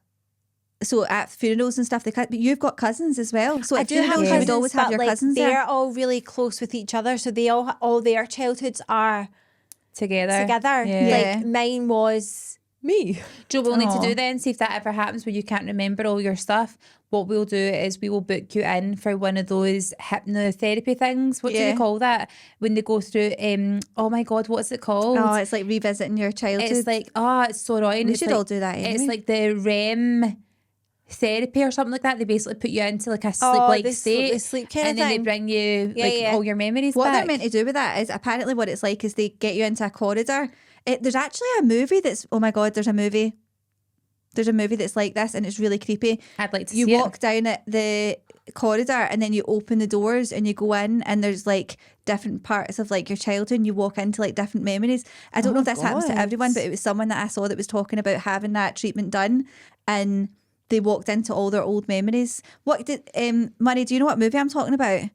Speaker 3: so at funerals and stuff, but you've got cousins as well. So
Speaker 1: I
Speaker 3: at
Speaker 1: do have
Speaker 3: funerals,
Speaker 1: cousins,
Speaker 3: you would always have
Speaker 1: but
Speaker 3: your
Speaker 1: like
Speaker 3: cousins
Speaker 1: they're
Speaker 3: there.
Speaker 1: all really close with each other, so they all their childhoods are
Speaker 2: Together.
Speaker 3: Yeah.
Speaker 1: Like mine was me.
Speaker 2: Do you know what we'll need
Speaker 3: Aw.
Speaker 2: to do then? See if that ever happens where you can't remember all your stuff. What we'll do is we will book you in for one of those hypnotherapy things. What do
Speaker 3: Yeah.
Speaker 2: they call that? When they go through, oh my God, what's it called?
Speaker 3: Oh, it's like revisiting your childhood.
Speaker 2: It's like, it's so annoying.
Speaker 3: We
Speaker 2: It's
Speaker 3: should
Speaker 2: like-
Speaker 3: all do that
Speaker 2: It's
Speaker 3: anyway.
Speaker 2: like the REM therapy or something like that. They basically put you into like a sleep-like
Speaker 1: the
Speaker 2: state.
Speaker 1: sleep kind
Speaker 2: and
Speaker 1: of
Speaker 2: then they
Speaker 1: thing.
Speaker 2: bring you
Speaker 1: Yeah,
Speaker 2: like
Speaker 1: yeah.
Speaker 2: all your memories
Speaker 3: What
Speaker 2: back.
Speaker 3: they're meant to do with that is apparently what it's like is they get you into a corridor. There's actually a movie that's, oh my God, there's a movie that's like this and it's really creepy.
Speaker 2: I'd like to
Speaker 3: You
Speaker 2: see
Speaker 3: walk down at the corridor and then you open the doors and you go in and there's like different parts of like your childhood and you walk into like different memories. I don't know if this happens to
Speaker 1: God.
Speaker 3: everyone, but it was someone that I saw that was talking about having that treatment done and they walked into all their old memories. What did Murray, do you know what movie I'm talking about?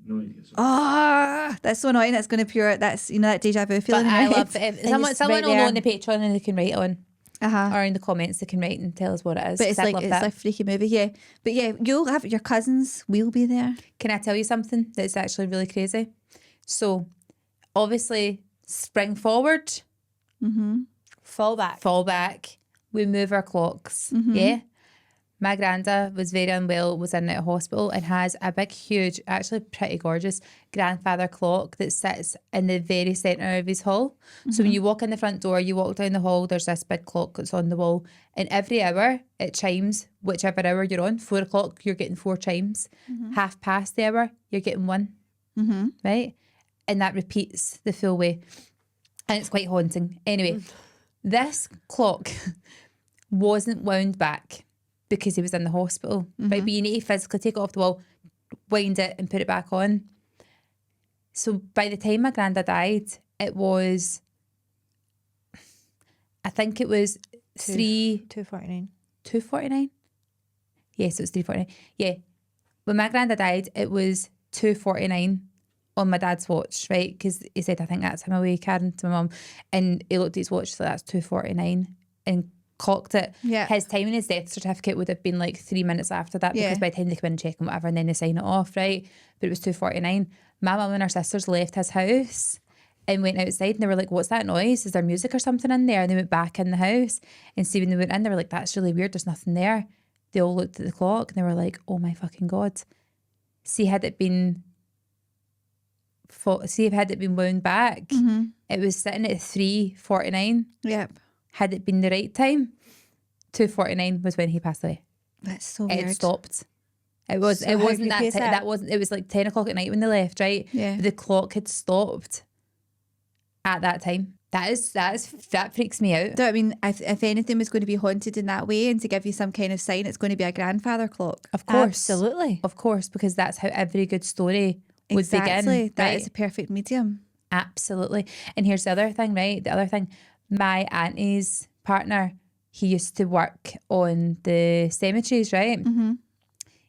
Speaker 4: No idea.
Speaker 3: Oh, that's so annoying. That's going to pure. That's that deja vu
Speaker 2: But
Speaker 3: feeling. in
Speaker 2: I
Speaker 3: your
Speaker 2: love
Speaker 3: head.
Speaker 2: it.
Speaker 1: And
Speaker 2: Someone
Speaker 1: it's
Speaker 2: will
Speaker 1: right
Speaker 2: know
Speaker 1: there.
Speaker 2: on the Patreon and they can write on.
Speaker 3: Uh-huh.
Speaker 2: Or in the comments they can write and tell us what it is.
Speaker 3: But it's
Speaker 2: 'cause I
Speaker 3: like
Speaker 2: love
Speaker 3: it's
Speaker 2: that.
Speaker 3: a freaky movie, yeah. But yeah, you'll have your cousins. We'll be there.
Speaker 2: Can I tell you something that's actually really crazy? So, obviously, spring forward,
Speaker 1: Fall back.
Speaker 2: fall back, we move our clocks. Yeah. My granda was very unwell, was in a hospital and has a big, huge, actually pretty gorgeous grandfather clock that sits in the very centre of his hall. So when you walk in the front door, you walk down the hall, there's this big clock that's on the wall. And every hour it chimes, whichever hour you're on. 4 o'clock, you're getting 4 chimes. 1:30 the hour, you're getting 1. Right? And that repeats the full way. And it's quite haunting. Anyway, this clock wasn't wound back because he was in the hospital. Right? But you need to physically take it off the wall, wind it and put it back on. So by the time my granda died, it was, I think it was
Speaker 1: 249.
Speaker 2: 2:49? Yes, it was 3:49. Yeah. When my granda died, it was 2:49 on my dad's watch, right? Because he said, I think that's him away, Karen, to my mum. And he looked at his watch, so that's 2:49. And clocked it.
Speaker 3: Yeah.
Speaker 2: His time in his death certificate would have been like 3 minutes after that, because
Speaker 3: Yeah.
Speaker 2: by the time they come in and check and whatever, and then they sign it off, right? But it was 2:49. My mum and her sisters left his house and went outside, and they were like, what's that noise? Is there music or something in there? And they went back in the house, and see, when they went in, they were like, that's really weird, there's nothing there. They all looked at the clock and they were like, oh my fucking God. See, had it been wound back, it was sitting at 3:49.
Speaker 3: Yep.
Speaker 2: Had it been the right time, 2:49 was when he passed away.
Speaker 3: That's so
Speaker 2: It
Speaker 3: weird.
Speaker 2: had stopped. It was.
Speaker 3: So
Speaker 2: It
Speaker 3: how
Speaker 2: wasn't that.
Speaker 3: creepy is that?
Speaker 2: That wasn't. It was like 10 o'clock at night when they left, right?
Speaker 3: Yeah.
Speaker 2: But the clock had stopped at that time. That freaks me out.
Speaker 3: I mean, if anything was going to be haunted in that way and to give you some kind of sign, it's going to be a grandfather clock.
Speaker 2: Of course,
Speaker 1: Absolutely.
Speaker 2: of course, because that's how every good story would begin.
Speaker 3: That
Speaker 2: right?
Speaker 3: is a perfect medium.
Speaker 2: Absolutely. And here's the other thing, right? The other thing, my auntie's partner, he used to work on the cemeteries, right? Mm-hmm.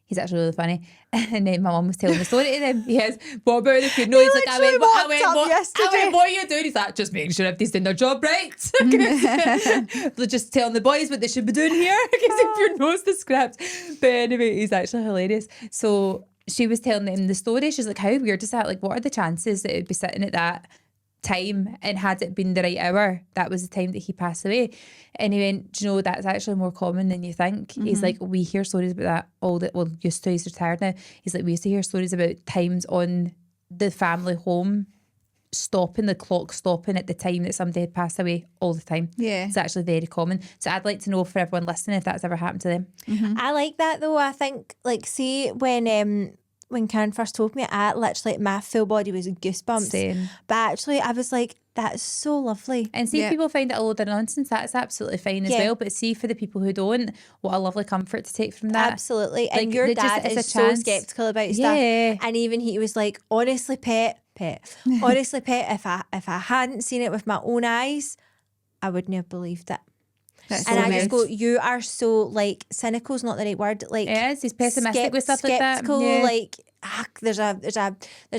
Speaker 2: He's actually really funny. And then my mum was telling the story to them. He goes, what about the funeral? He's like, I went, what are you doing? He's like, just making sure everybody's doing their job right. They're just telling the boys what they should be doing here. Because if your knows the script. But anyway, he's actually hilarious. So she was telling them the story. She's like, how weird is that? Like, what are the chances that it would be sitting at that time, and had it been the right hour, that was the time that he passed away? And he went, do you know, that's actually more common than you think. He's like, we hear stories about that all the, well, used to, he's retired now. He's like, we used to hear stories about times on the family home stopping, the clock stopping at the time that somebody had passed away all the time.
Speaker 3: Yeah.
Speaker 2: It's actually very common. So I'd like to know, for everyone listening, if that's ever happened to them.
Speaker 1: I like that though. I think, like, see, when Karen first told me, I literally, my full body was goosebumps.
Speaker 2: Same.
Speaker 1: But actually, I was like, that's so lovely.
Speaker 2: And see, if
Speaker 3: Yeah.
Speaker 2: people find it a load of nonsense, that's absolutely fine as
Speaker 1: Yeah.
Speaker 2: well. But see, for the people who don't, what a lovely comfort to take from that.
Speaker 1: Absolutely.
Speaker 2: Like,
Speaker 1: And your
Speaker 2: they just-
Speaker 1: dad
Speaker 2: it's a
Speaker 1: is so
Speaker 2: chance.
Speaker 1: skeptical about
Speaker 2: Yeah.
Speaker 1: stuff. And even he was like, honestly, pet, honestly, pet, if I hadn't seen it with my own eyes, I wouldn't have believed it.
Speaker 3: That's
Speaker 1: And
Speaker 3: so
Speaker 1: I just
Speaker 3: weird.
Speaker 1: go, you are so, like, cynical is not the right word. Like,
Speaker 2: Yes, he's pessimistic with stuff like that.
Speaker 1: skeptical,
Speaker 2: Yeah.
Speaker 1: like, there's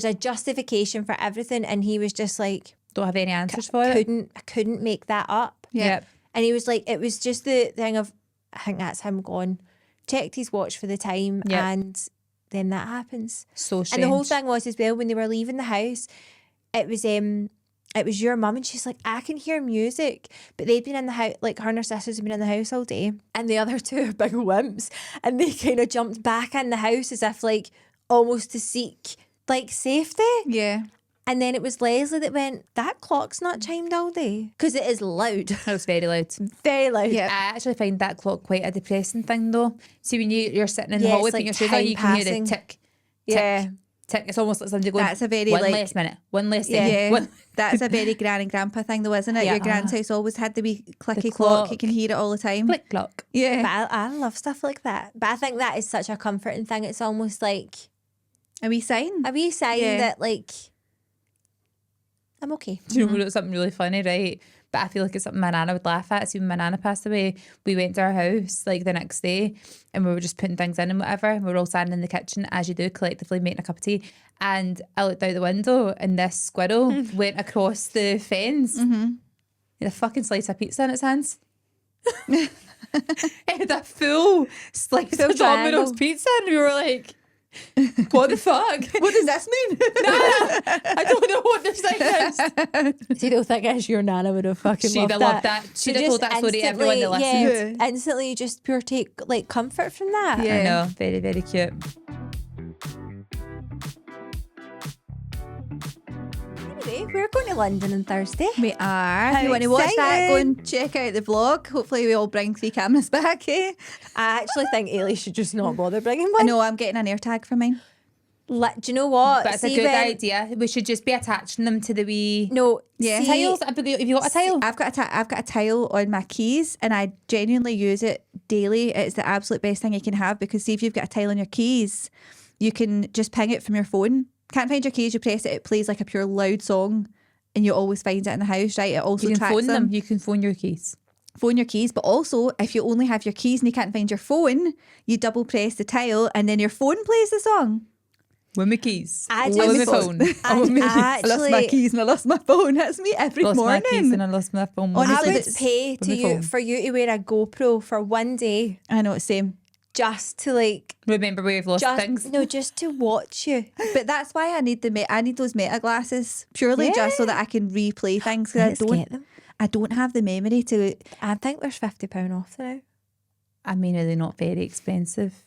Speaker 1: a justification for everything. And he was just like,
Speaker 2: Don't have any answers for it.
Speaker 1: I couldn't make that up.
Speaker 3: Yeah.
Speaker 2: Yep.
Speaker 1: And he was like, it was just the thing of, I think that's him gone. Checked his watch for the time,
Speaker 2: Yep.
Speaker 1: and then that happens.
Speaker 2: So strange.
Speaker 1: And the whole thing was as well, when they were leaving the house, it was your mum, and she's like, I can hear music. But they'd been in the house, like, her and her sisters had been in the house all day, and the other two are big wimps, and they kind of jumped back in the house as if, like, almost to seek, like, safety.
Speaker 3: Yeah.
Speaker 1: And then it was Leslie that went, that clock's not chimed all day. Because it is loud.
Speaker 2: It was very loud.
Speaker 1: Very loud.
Speaker 3: Yeah.
Speaker 2: I actually find that clock quite a depressing thing, though. See, when you're sitting in the
Speaker 1: Yeah,
Speaker 2: hallway
Speaker 1: it's
Speaker 2: putting
Speaker 1: like
Speaker 2: your shoes on,
Speaker 1: time
Speaker 2: you can hear
Speaker 1: passing.
Speaker 2: the tick, tick,
Speaker 1: Yeah.
Speaker 2: tick. It's almost like somebody going,
Speaker 3: That's a very,
Speaker 2: one
Speaker 3: like-
Speaker 2: less minute, one less
Speaker 1: Yeah.
Speaker 2: second.
Speaker 3: Yeah.
Speaker 2: One.
Speaker 3: That's a very gran and grandpa thing though, isn't it?
Speaker 2: Yeah.
Speaker 3: Your grand's house always had the wee clicky
Speaker 2: The
Speaker 3: clock.
Speaker 2: clock.
Speaker 3: You can hear it all the time.
Speaker 2: Click clock.
Speaker 3: Yeah.
Speaker 1: But I love stuff like that. But I think that is such a comforting thing. It's almost like
Speaker 3: A wee sign.
Speaker 1: a wee sign
Speaker 3: Yeah.
Speaker 1: that, like, I'm okay.
Speaker 2: Do you know what's something really funny, right? But I feel like it's something my nana would laugh at. See, when my nana passed away, we went to our house like the next day, and we were just putting things in and whatever. And we were all standing in the kitchen, as you do, collectively making a cup of tea. And I looked out the window, and this squirrel went across the fence. He had a fucking slice of pizza in its hands. It had a full slice
Speaker 1: Full
Speaker 2: of Domino's
Speaker 1: triangle.
Speaker 2: pizza, and we were like, what the fuck?
Speaker 3: What does this mean?
Speaker 2: I don't know what this thing is.
Speaker 1: See, the thing is, your nana would have fucking
Speaker 2: She'd
Speaker 1: loved
Speaker 2: have
Speaker 1: that.
Speaker 2: loved that. She'd have
Speaker 1: just
Speaker 2: told that story to everyone that
Speaker 1: instantly,
Speaker 2: listened.
Speaker 1: yeah, instantly you just pure take, like, comfort from that.
Speaker 3: Yeah.
Speaker 2: I know, very, very cute.
Speaker 1: Anyway, we're going to London on Thursday.
Speaker 3: We are. If
Speaker 1: How
Speaker 3: you want to watch that, go
Speaker 1: exciting.
Speaker 3: and check out the vlog. Hopefully we all bring 3 cameras back, eh?
Speaker 1: I actually think Ailey should just not bother bringing
Speaker 3: I
Speaker 1: one.
Speaker 3: know I'm getting an air tag for mine.
Speaker 1: Do you know what?
Speaker 2: But it's a
Speaker 1: See,
Speaker 2: good
Speaker 1: when-
Speaker 2: idea. We should just be attaching them to the wee
Speaker 1: No,
Speaker 3: Yeah.
Speaker 1: see,
Speaker 2: tiles. Have you got a tile?
Speaker 3: I've got a tile on my keys and I genuinely use it daily. It's the absolute best thing you can have because see if you've got a tile on your keys, you can just ping it from your phone. Can't find your keys, you press it, it plays like a pure loud song and you always find it in the house, right? It also
Speaker 2: You can
Speaker 3: tracks
Speaker 2: phone them.
Speaker 3: them.
Speaker 2: You can phone your keys.
Speaker 3: Phone your keys, but also if you only have your keys and you can't find your phone, you double press the tile and then your phone plays the song.
Speaker 2: With my keys.
Speaker 1: I
Speaker 2: With
Speaker 1: just-
Speaker 2: my phone.
Speaker 1: I
Speaker 2: With my-
Speaker 3: I lost my
Speaker 1: actually,
Speaker 3: keys and I lost my phone. That's me every
Speaker 2: lost my keys
Speaker 3: morning.
Speaker 2: and I lost my phone.
Speaker 3: Honestly,
Speaker 1: I would
Speaker 3: that's-
Speaker 1: pay
Speaker 2: with
Speaker 1: to
Speaker 2: my
Speaker 1: you
Speaker 2: phone.
Speaker 1: for you to wear a GoPro for one day
Speaker 3: I know, it's same.
Speaker 1: just to like
Speaker 2: Remember where you've lost things.
Speaker 1: just to watch you.
Speaker 3: But that's why I need I need those meta glasses purely just so that I can replay things. 'Cause
Speaker 1: Let's get them.
Speaker 3: I don't have the memory to.
Speaker 1: I think there's £50 off now.
Speaker 2: I mean, are they not very expensive?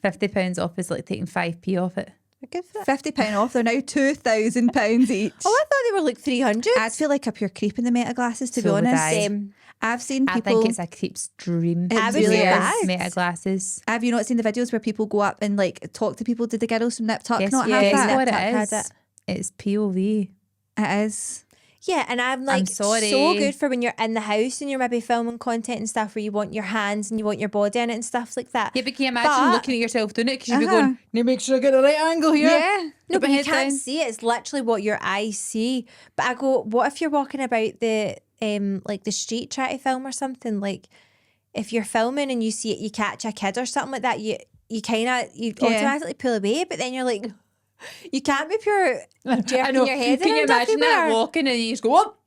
Speaker 2: £50 off is like taking 5p off it.
Speaker 1: We're good for that.
Speaker 3: £50 off. They're now £2,000 each.
Speaker 1: Oh, I thought they were like 300.
Speaker 3: I'd feel like a pure creep in the meta glasses, to
Speaker 2: So
Speaker 3: be
Speaker 2: would
Speaker 3: honest.
Speaker 2: I.
Speaker 1: Same.
Speaker 3: I've seen
Speaker 2: I
Speaker 3: people.
Speaker 2: think it's a creep's dream.
Speaker 3: It
Speaker 1: I would
Speaker 3: really
Speaker 1: say
Speaker 3: is.
Speaker 1: that.
Speaker 2: Meta glasses.
Speaker 3: Have you not seen the videos where people go up and like talk to people? Did the girls from Nip Tuck
Speaker 2: Guess,
Speaker 3: not
Speaker 2: yeah,
Speaker 3: have
Speaker 2: guess
Speaker 3: that?
Speaker 2: what
Speaker 1: Tuck
Speaker 2: it
Speaker 1: had
Speaker 2: is?
Speaker 1: it.
Speaker 2: It's POV.
Speaker 3: It is.
Speaker 1: Yeah, and I'm like
Speaker 2: sorry.
Speaker 1: so good for when you're in the house and you're maybe filming content and stuff where you want your hands and you want your body in it and stuff like that.
Speaker 2: Yeah, but can you imagine
Speaker 1: But-
Speaker 2: looking at yourself doing it? Because you'd be
Speaker 3: Uh-huh.
Speaker 2: going, need to make sure I get the right angle here.
Speaker 3: Yeah.
Speaker 1: No,
Speaker 2: Put
Speaker 1: but
Speaker 2: my
Speaker 1: you
Speaker 2: head
Speaker 1: can't
Speaker 2: down.
Speaker 1: see it. It's literally what your eyes see. But I go, what if you're walking about the like the street trying to film or something? Like if you're filming and you see it, you catch a kid or something like that, you automatically pull away, but then you're like, you can't be pure jerking your head
Speaker 2: Can you
Speaker 1: around
Speaker 2: imagine that
Speaker 1: everywhere.
Speaker 2: walking and you just go, up?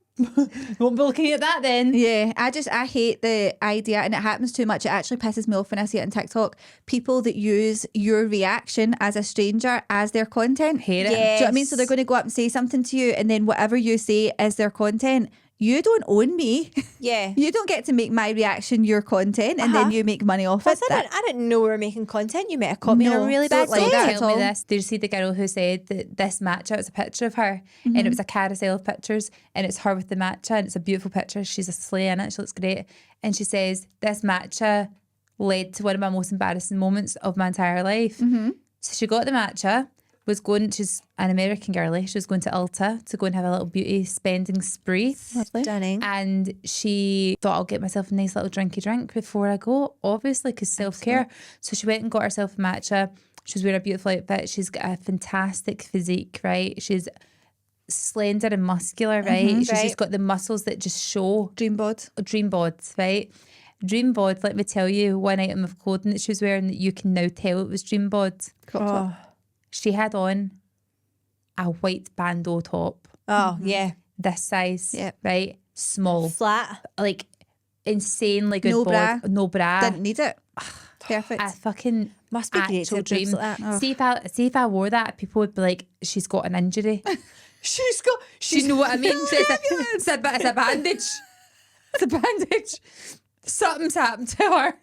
Speaker 2: Won't be looking at that then.
Speaker 3: Yeah, I hate the idea, and it happens too much. It actually pisses me off when I see it on TikTok. People that use your reaction as a stranger as their content.
Speaker 2: Hate it.
Speaker 3: Do you know what I mean?
Speaker 1: Yes.
Speaker 3: So they're going to go up and say something to you, and then whatever you say is their content. You don't own me.
Speaker 1: Yeah.
Speaker 3: You don't get to make my reaction your content, and then you make money off
Speaker 1: Plus,
Speaker 3: it.
Speaker 1: I didn't know we were making content. You might have caught me in
Speaker 3: No,
Speaker 1: a really
Speaker 3: don't
Speaker 1: bad
Speaker 3: like
Speaker 1: day.
Speaker 3: that. at
Speaker 2: Tell me
Speaker 3: all.
Speaker 2: this. Did you see the girl who said that this matcha, it was a picture of her and it was a carousel of pictures and it's her with the matcha and it's a beautiful picture. She's a slay in it. She looks great. And she says, this matcha led to one of my most embarrassing moments of my entire life. So she got the matcha, was going, she's an American girlie, she was going to Ulta to go and have a little beauty spending spree.
Speaker 1: Stunning.
Speaker 2: And she thought, I'll get myself a nice little drinky drink before I go, obviously, because self-care. So she went and got herself a matcha. She was wearing a beautiful outfit. She's got a fantastic physique, right? She's slender and muscular, right? She's
Speaker 1: right.
Speaker 2: just got the muscles that just show.
Speaker 3: Dream bod.
Speaker 2: Dream bods, right? Dream bod, let me tell you, one item of clothing that she was wearing that you can now tell it was dream bod.
Speaker 1: Oh,
Speaker 2: She had on a white bandeau top,
Speaker 1: yeah.
Speaker 2: this size,
Speaker 3: Yep.
Speaker 2: right? Small.
Speaker 1: Flat.
Speaker 2: Like insanely good
Speaker 3: No
Speaker 2: bod.
Speaker 3: bra.
Speaker 2: No bra.
Speaker 3: Didn't need it. Perfect.
Speaker 2: A fucking
Speaker 1: Must be great to
Speaker 2: actual
Speaker 1: have boobs
Speaker 2: dream.
Speaker 1: like that.
Speaker 2: See if I wore that, people would be like, she's got an injury.
Speaker 3: She's got.
Speaker 2: Do you know what I mean? It's a bandage. It's a bandage. Something's happened to her.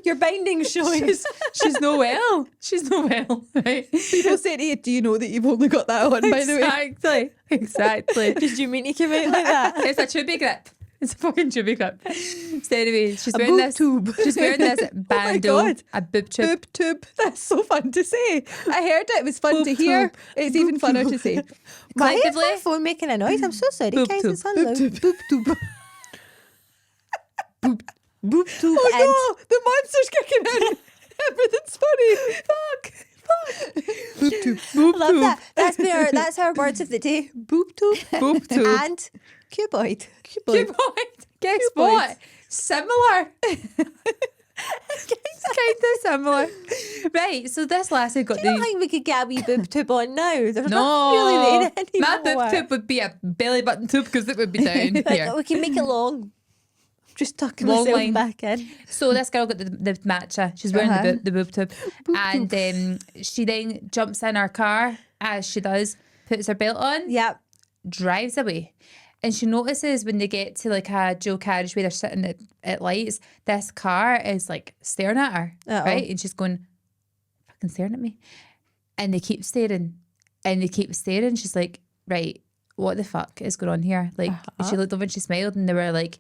Speaker 1: Your binding's showing.
Speaker 2: She's no well. She's no well. Right?
Speaker 3: People say to you, "Do you know that you've only got that on?" By the way,
Speaker 2: Exactly.
Speaker 1: Did you mean to come out like that?
Speaker 2: It's a tubby grip. It's a fucking tubby grip. So anyway, she's
Speaker 3: A
Speaker 2: wearing
Speaker 3: boob
Speaker 2: this.
Speaker 3: tube.
Speaker 2: She's wearing this bandeau,
Speaker 3: God.
Speaker 2: a boob tube.
Speaker 3: boob tube. That's so fun to say. I heard it. It was fun to hear. It's even funner to say.
Speaker 1: Why is
Speaker 2: Collectively,
Speaker 1: my phone making a noise? I'm so sorry,
Speaker 2: Boob
Speaker 1: guys.
Speaker 2: tube.
Speaker 1: It's on loud.
Speaker 3: Boob tube.
Speaker 1: Boob tube
Speaker 3: Oh
Speaker 1: and
Speaker 3: no, the monster's kicking in. Everything's funny. Fuck. Boob tube. Boob
Speaker 1: love that. That's our words of the day. Boob tube.
Speaker 2: Boob tube.
Speaker 1: And cuboid.
Speaker 2: Cuboid. Guess what? Similar. Kind of similar. Right, so this lassie got
Speaker 1: I don't
Speaker 2: the...
Speaker 1: think we could get a wee boob tube on now. There's
Speaker 2: No,
Speaker 1: not really there
Speaker 2: my
Speaker 1: anymore.
Speaker 2: boob tube would be a belly button tube because it would be down
Speaker 1: Like,
Speaker 2: here.
Speaker 1: we can make it long. Just tucking
Speaker 2: Long
Speaker 1: myself
Speaker 2: line.
Speaker 1: back in.
Speaker 2: So this girl got the matcha. She's wearing
Speaker 3: Uh-huh.
Speaker 2: the boob tube. And she then jumps in her car, as she does, puts her belt on,
Speaker 1: Yep.
Speaker 2: drives away. And she notices when they get to like a dual carriage where they're sitting at lights, this car is like staring at her,
Speaker 1: Uh-oh.
Speaker 2: right? And she's going, fucking staring at me. And they keep staring. And they keep staring. She's like, right, what the fuck is going on here? Like, and she looked over and she smiled and they were like,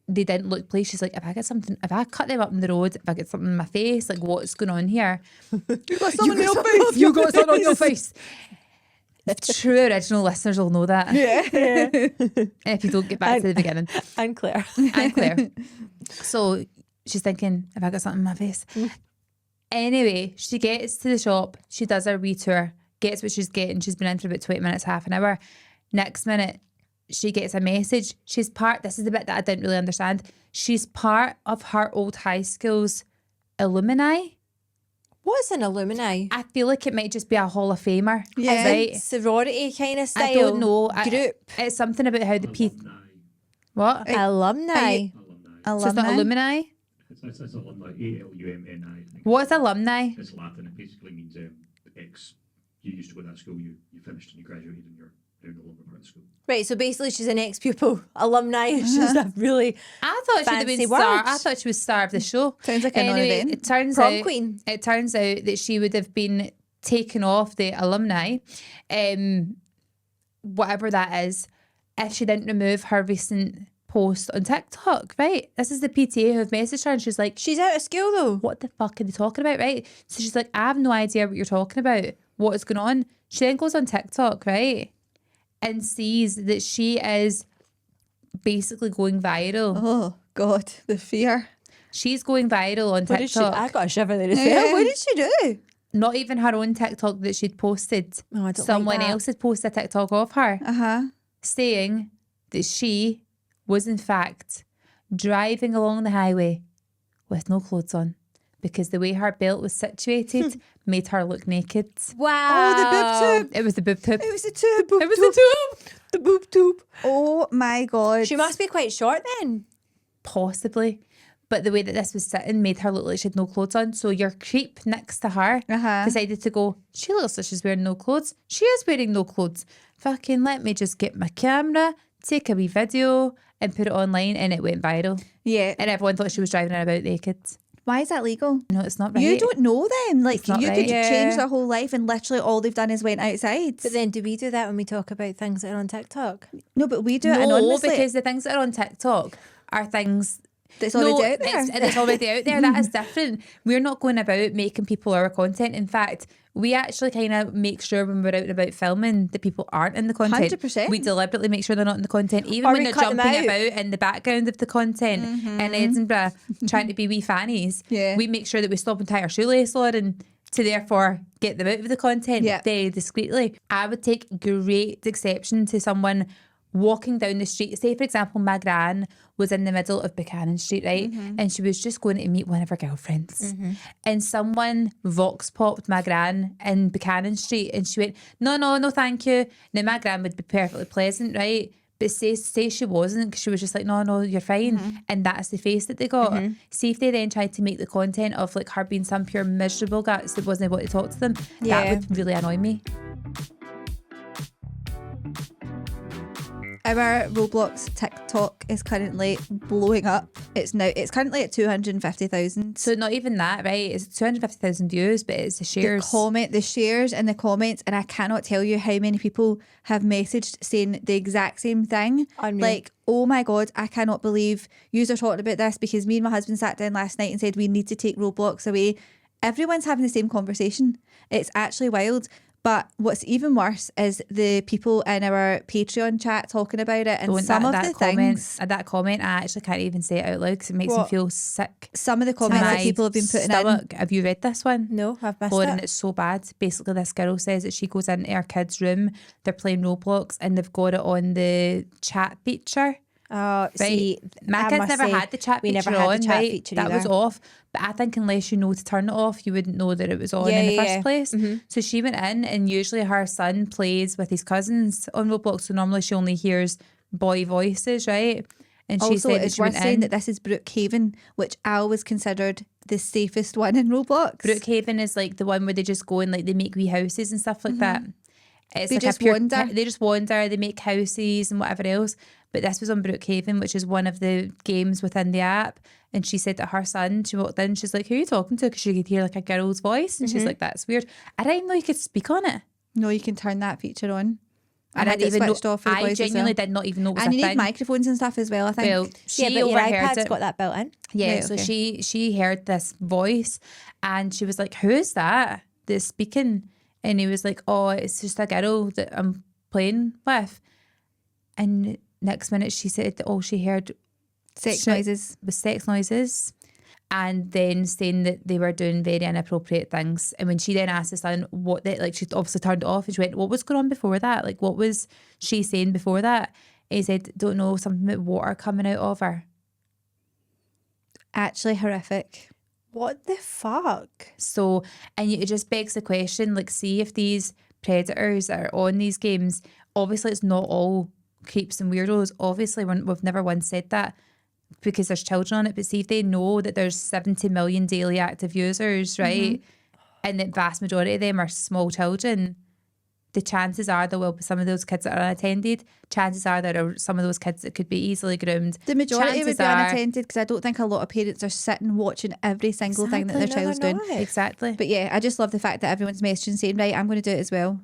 Speaker 2: they didn't look pleased. She's like, if I cut them up in the road, if I get something in my face, like what's going on here?
Speaker 3: You got something on your face.
Speaker 2: You got something on your face. True original listeners will know that.
Speaker 3: Yeah.
Speaker 2: If you don't get back to the beginning.
Speaker 1: And Claire.
Speaker 2: And Claire. So she's thinking, have I got something in my face? Anyway, she gets to the shop, she does her wee tour, gets what she's getting. She's been in for about 20 minutes, half an hour. Next minute, she gets a message. This is the bit that I didn't really understand. She's part of her old high school's alumni.
Speaker 1: What's an alumni?
Speaker 2: I feel like it might just be a Hall of Famer.
Speaker 3: Yeah.
Speaker 2: Right?
Speaker 1: Sorority kind of style.
Speaker 2: I don't know.
Speaker 1: Group.
Speaker 2: It's something about how the What?
Speaker 1: Alumni.
Speaker 2: So it's not alumni?
Speaker 4: It's alumni, ALUMNI.
Speaker 2: What's alumni?
Speaker 4: It's Latin. It basically means X. You used to go to that school, you finished and you graduated and you're no longer part of the school.
Speaker 1: Right, so basically she's an ex-pupil. Alumni is just a really
Speaker 2: I thought she would have been
Speaker 1: fancy
Speaker 2: star.
Speaker 1: words.
Speaker 2: I thought she was star of the show.
Speaker 3: Sounds like a non-event.
Speaker 2: It turns
Speaker 1: Prom
Speaker 2: out
Speaker 1: queen.
Speaker 2: It turns out that she would have been taken off the alumni, whatever that is, if she didn't remove her recent post on TikTok. Right, this is the PTA who have messaged her, and she's like,
Speaker 1: She's out of school though.
Speaker 2: "What the fuck are they talking about?" Right, so she's like, "I have no idea what you're talking about. What is going on?" She then goes on TikTok, right, and sees that she is basically going viral.
Speaker 3: Oh, God, the fear.
Speaker 2: She's going viral on
Speaker 1: What did she?
Speaker 2: TikTok.
Speaker 1: I got a shiver there as
Speaker 3: Yeah,
Speaker 1: well.
Speaker 3: what did she do?
Speaker 2: Not even her own TikTok that she'd posted.
Speaker 1: Oh, I don't
Speaker 2: Someone
Speaker 1: like that.
Speaker 2: else had posted a TikTok of her
Speaker 3: Uh-huh.
Speaker 2: saying that she was in fact driving along the highway with no clothes on because the way her belt was situated made her look naked.
Speaker 1: Wow.
Speaker 3: Oh, the boob tube.
Speaker 2: It was the boob tube.
Speaker 3: It was the tube.
Speaker 2: It was the tube.
Speaker 1: the boob tube.
Speaker 3: Oh, my God.
Speaker 1: She must be quite short then.
Speaker 2: Possibly. But the way that this was sitting made her look like she had no clothes on. So your creep next to her
Speaker 3: Uh-huh.
Speaker 2: decided to go, she looks like she's wearing no clothes. She is wearing no clothes. Fucking let me just get my camera, take a wee video and put it online, and it went viral.
Speaker 3: Yeah.
Speaker 2: And everyone thought she was driving her about naked.
Speaker 3: Why is that legal?
Speaker 2: No, it's not right.
Speaker 3: You don't know them. Like,
Speaker 2: It's not
Speaker 3: you
Speaker 2: right.
Speaker 3: could
Speaker 1: Yeah.
Speaker 3: change their whole life and literally all they've done is went outside.
Speaker 1: But then do we do that when we talk about things that are on TikTok?
Speaker 3: No, but we do it
Speaker 2: No,
Speaker 3: anonymously.
Speaker 2: because the things that are on TikTok are things
Speaker 3: It's already out there.
Speaker 2: It's already out there. That is different. We're not going about making people our content. In fact, we actually kind of make sure when we're out and about filming that people aren't in the content.
Speaker 3: 100%.
Speaker 2: We deliberately make sure they're not in the content, even
Speaker 1: Or
Speaker 2: when
Speaker 1: we
Speaker 2: they're
Speaker 1: cut them
Speaker 2: jumping
Speaker 1: out.
Speaker 2: about in the background of the content in Edinburgh, trying to be wee fannies.
Speaker 3: Yeah.
Speaker 2: We make sure that we stop and tie our shoelace on and to therefore get them out of the content
Speaker 3: Yeah.
Speaker 2: very discreetly. I would take great exception to someone walking down the street. Say, for example, my gran was in the middle of Buchanan Street, right? And she was just going to meet one of her girlfriends. And someone vox popped my gran in Buchanan Street and she went, no, thank you. Now, my gran would be perfectly pleasant, right? But say she wasn't, because she was just like, no, you're fine. And that's the face that they got. See if they then tried to make the content of like her being some pure miserable guts that wasn't able to talk to them.
Speaker 1: Yeah.
Speaker 2: That would really annoy me.
Speaker 3: Our Roblox TikTok is currently blowing up. It's currently at 250,000.
Speaker 2: So not even that, right? It's 250,000 views, but it's the shares.
Speaker 3: The shares and the comments, and I cannot tell you how many people have messaged saying the exact same thing.
Speaker 1: Unreal.
Speaker 3: Like, oh my God, I cannot believe yous are talking about this, because me and my husband sat down last night and said we need to take Roblox away. Everyone's having the same conversation. It's actually wild. But what's even worse is the people in our Patreon chat talking about it, and
Speaker 2: Don't
Speaker 3: some of
Speaker 2: that
Speaker 3: the
Speaker 2: comment,
Speaker 3: things,
Speaker 2: that comment, I actually can't even say it out loud because it makes me
Speaker 1: What?
Speaker 2: feel sick.
Speaker 3: some of the comments that
Speaker 2: My
Speaker 3: people have been putting
Speaker 2: stomach. Have you read this one?
Speaker 1: No, I've missed
Speaker 2: Lauren,
Speaker 1: it.
Speaker 2: it's so bad. Basically, this girl says that she goes into her kid's room, they're playing Roblox, and they've got it on the chat feature.
Speaker 1: Oh, see,
Speaker 2: My
Speaker 1: I
Speaker 2: kids
Speaker 1: must
Speaker 2: never
Speaker 1: say,
Speaker 2: had the chat
Speaker 1: we
Speaker 2: feature
Speaker 1: never had
Speaker 2: on,
Speaker 1: the chat
Speaker 2: right?
Speaker 1: feature
Speaker 2: That was
Speaker 1: either.
Speaker 2: off. But I think unless you know to turn it off, you wouldn't know that it was on
Speaker 1: Yeah,
Speaker 2: in the
Speaker 1: yeah,
Speaker 2: first
Speaker 1: yeah.
Speaker 2: place. So she went in, and usually her son plays with his cousins on Roblox. So normally she only hears boy voices, right? And she
Speaker 3: also,
Speaker 2: said that
Speaker 3: it's
Speaker 2: she
Speaker 3: worth
Speaker 2: went
Speaker 3: saying
Speaker 2: in.
Speaker 3: that this is Brookhaven, which I always considered the safest one in Roblox.
Speaker 2: Brookhaven is like the one where they just go and like they make wee houses and stuff like that. It's
Speaker 3: They
Speaker 2: like
Speaker 3: just
Speaker 2: a pure,
Speaker 3: wander.
Speaker 2: They just wander, they make houses and whatever else. But this was on Brookhaven, which is one of the games within the app. And she said that her son, she walked in, she's like, who are you talking to? Because she could hear like a girl's voice. And she's like, that's weird. I didn't even know you could speak on it.
Speaker 3: No, you can turn that feature on.
Speaker 2: I
Speaker 3: had
Speaker 2: didn't
Speaker 3: it
Speaker 2: even know.
Speaker 3: switched off for the
Speaker 2: I
Speaker 3: boys as
Speaker 2: genuinely
Speaker 3: well.
Speaker 2: did not even know it was
Speaker 3: And
Speaker 2: a
Speaker 3: you need
Speaker 2: thing.
Speaker 3: microphones and stuff as well, I think.
Speaker 2: Well, she
Speaker 1: yeah, but your
Speaker 2: overheard
Speaker 1: iPad's
Speaker 2: it.
Speaker 1: got that built in.
Speaker 2: Yeah,
Speaker 3: Right,
Speaker 2: so
Speaker 3: okay.
Speaker 2: she heard this voice and she was like, who is that that's speaking? And he was like, oh, it's just a girl that I'm playing with. And next minute she said that all she heard
Speaker 3: Sex
Speaker 2: shit
Speaker 3: noises.
Speaker 2: was sex noises, and then saying that they were doing very inappropriate things. And when she then asked the son what they, like, she obviously turned it off and she went, what was going on before that? Like, what was she saying before that? He said, don't know, something about water coming out of her.
Speaker 3: Actually horrific.
Speaker 1: What the fuck?
Speaker 2: So, and it just begs the question, like, see if these predators that are on these games, obviously it's not all creeps and weirdos. Obviously, we've never once said that because there's children on it. But see if they know that there's 70 million daily active users, right? And the vast majority of them are small children. The chances are there will be some of those kids that are unattended. Chances are there are some of those kids that could be easily groomed.
Speaker 3: The majority would
Speaker 2: Chances
Speaker 3: be
Speaker 2: are-
Speaker 3: unattended because I don't think a lot of parents are sitting watching every single thing that their
Speaker 1: Exactly,
Speaker 3: child's
Speaker 1: no,
Speaker 3: doing.
Speaker 1: they're not.
Speaker 2: Exactly.
Speaker 3: But yeah, I just love the fact that everyone's messaging saying, right, I'm going to do it as well.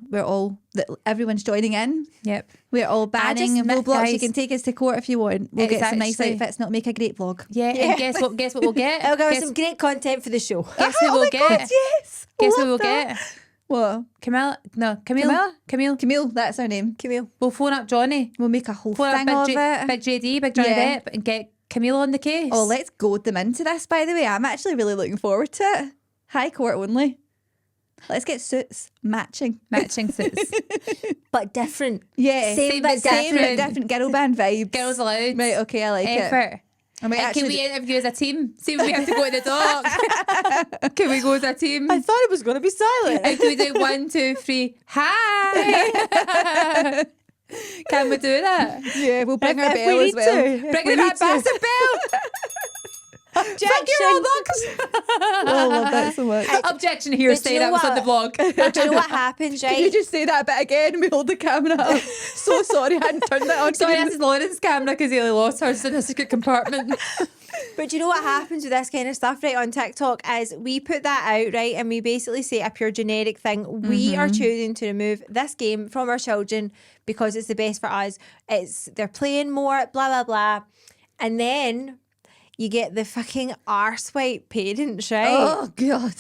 Speaker 3: Everyone's joining in.
Speaker 2: Yep.
Speaker 3: We're all banning
Speaker 2: just
Speaker 3: Roblox.
Speaker 2: guys-
Speaker 3: You can take us to court if you want. We'll get some nice
Speaker 2: Exactly.
Speaker 3: outfits and it'll make a great vlog.
Speaker 2: Yeah.
Speaker 1: Yeah.
Speaker 2: And guess what? Guess what we'll get?
Speaker 1: It'll give us
Speaker 2: guess,
Speaker 1: some great content for the show.
Speaker 2: guess who we'll get?
Speaker 3: yes.
Speaker 2: Guess who
Speaker 3: Love
Speaker 2: we'll
Speaker 3: that.
Speaker 2: get?
Speaker 3: What?
Speaker 2: Camilla? No, Camille.
Speaker 3: Camilla?
Speaker 2: Camille.
Speaker 3: Camille, that's our name.
Speaker 1: Camille.
Speaker 2: We'll phone up Johnny.
Speaker 3: We'll make a whole
Speaker 2: Phone
Speaker 3: thing
Speaker 2: up
Speaker 3: of it.
Speaker 2: Big JD, Big Johnny
Speaker 3: Yeah.
Speaker 2: Depp, and get Camille on the case.
Speaker 3: Oh, let's goad them into this, by the way. I'm actually really looking forward to it. High court only. Let's get suits matching.
Speaker 2: Matching suits.
Speaker 1: But different.
Speaker 3: Yeah.
Speaker 1: Same but different.
Speaker 3: Different girl band vibes.
Speaker 2: Girls allowed.
Speaker 3: Right, okay, I like it.
Speaker 2: Effort.
Speaker 3: I might
Speaker 2: And can we
Speaker 3: actually
Speaker 2: interview as a team? See if we have to go to the dock. Can we go as a team?
Speaker 1: I thought it was going to be silent.
Speaker 2: And can we do 1, 2, 3? Hi. Can we do that?
Speaker 3: yeah, we'll bring our
Speaker 1: If
Speaker 3: bell
Speaker 1: we
Speaker 3: as
Speaker 1: need
Speaker 3: well.
Speaker 1: to.
Speaker 3: If
Speaker 2: Bring
Speaker 3: we
Speaker 2: in
Speaker 3: need
Speaker 2: that
Speaker 3: to.
Speaker 2: bastard bell.
Speaker 1: Objection.
Speaker 2: Fuck you, Roblox.
Speaker 3: Oh, I love that so much.
Speaker 2: Objection here.
Speaker 1: But do
Speaker 2: Say
Speaker 1: you
Speaker 2: that
Speaker 1: know
Speaker 2: was on the
Speaker 1: what?
Speaker 2: vlog.
Speaker 1: But do you know what happens,
Speaker 3: Can you
Speaker 1: right?
Speaker 3: just say that bit again? We hold the camera up. So sorry, I hadn't turned that on.
Speaker 2: Sorry, this is Lauren's camera because he lost hers in a secret compartment.
Speaker 1: But do you know what happens with this kind of stuff, right, on TikTok is we put that out, right, and we basically say a pure generic thing. We are choosing to remove this game from our children because it's the best for us. They're playing more, blah, blah, blah. And then you get the fucking arsewhite parents, right?
Speaker 3: Oh, God.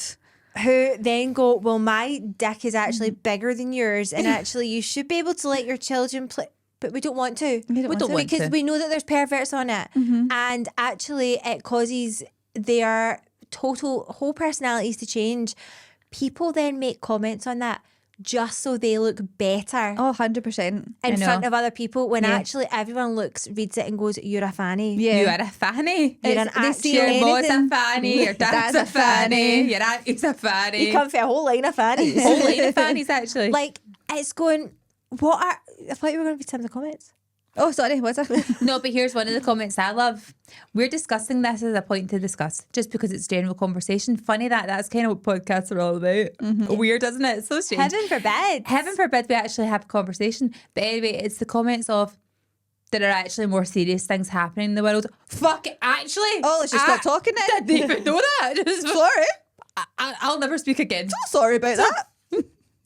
Speaker 1: Who then go, well, my dick is actually bigger than yours, and actually you should be able to let your children play. But we don't want to.
Speaker 3: We don't want
Speaker 1: because
Speaker 2: to.
Speaker 1: we know that there's perverts on it. And actually it causes their whole personalities to change. People then make comments on that just so they look better
Speaker 3: Oh, 100%.
Speaker 1: in
Speaker 2: know.
Speaker 1: front of other people when
Speaker 3: Yeah.
Speaker 1: actually everyone reads it and goes, you're a fanny.
Speaker 3: Yeah.
Speaker 2: You are a fanny.
Speaker 1: You're an
Speaker 3: They see
Speaker 1: actual...
Speaker 2: Your mom's a
Speaker 3: anything.
Speaker 2: fanny. Your dad's
Speaker 3: Dad's
Speaker 2: a fanny. Your auntie's a fanny.
Speaker 1: You come for a whole line of fannies.
Speaker 2: Whole line of fannies, actually.
Speaker 1: Like, it's going, I thought you were going to be some of the comments.
Speaker 3: Oh, sorry, what's that?
Speaker 2: No, but here's one of the comments I love. We're discussing this as a point to discuss, just because it's general conversation. Funny that's kind of what podcasts are all about. Weird, isn't it? It's so strange.
Speaker 1: Heaven forbid.
Speaker 2: Heaven forbid we actually have a conversation. But anyway, it's the comments of there are actually more serious things happening in the world. Fuck, actually.
Speaker 3: Oh, let's just stop talking then.
Speaker 2: Didn't even know that.
Speaker 3: Sorry.
Speaker 2: I'll never speak again.
Speaker 3: Sorry about that.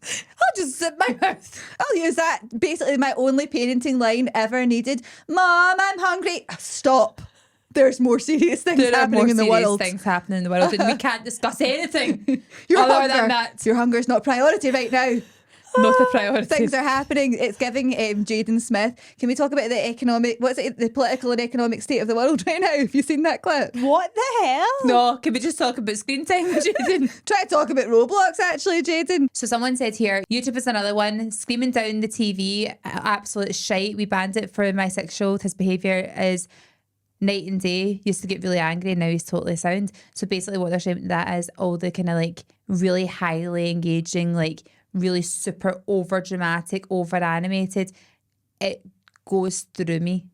Speaker 2: I'll just zip my mouth.
Speaker 3: I'll use that. Basically, my only parenting line ever needed. Mom, I'm hungry. Stop. There's more serious things
Speaker 2: There are
Speaker 3: happening
Speaker 2: more
Speaker 3: in the
Speaker 2: serious
Speaker 3: world.
Speaker 2: things happening in the world, and we can't discuss anything
Speaker 3: Your
Speaker 2: other
Speaker 3: hunger,
Speaker 2: than that.
Speaker 3: your hunger is not priority right now.
Speaker 2: Not a priority.
Speaker 3: Things are happening. It's giving Jaden Smith. Can we talk about the political and economic state of the world right now? Have you seen that clip?
Speaker 1: What the hell?
Speaker 2: No, can we just talk about screen time, Jaden?
Speaker 3: Try to talk about Roblox, actually, Jaden.
Speaker 2: So someone said here, YouTube is another one, screaming down the TV, absolute shite. We banned it for my 6-year-old. His behaviour is night and day. Used to get really angry, now he's totally sound. So basically what they're saying that is all the kind of like really highly engaging, like really super over dramatic, over animated. It goes through me.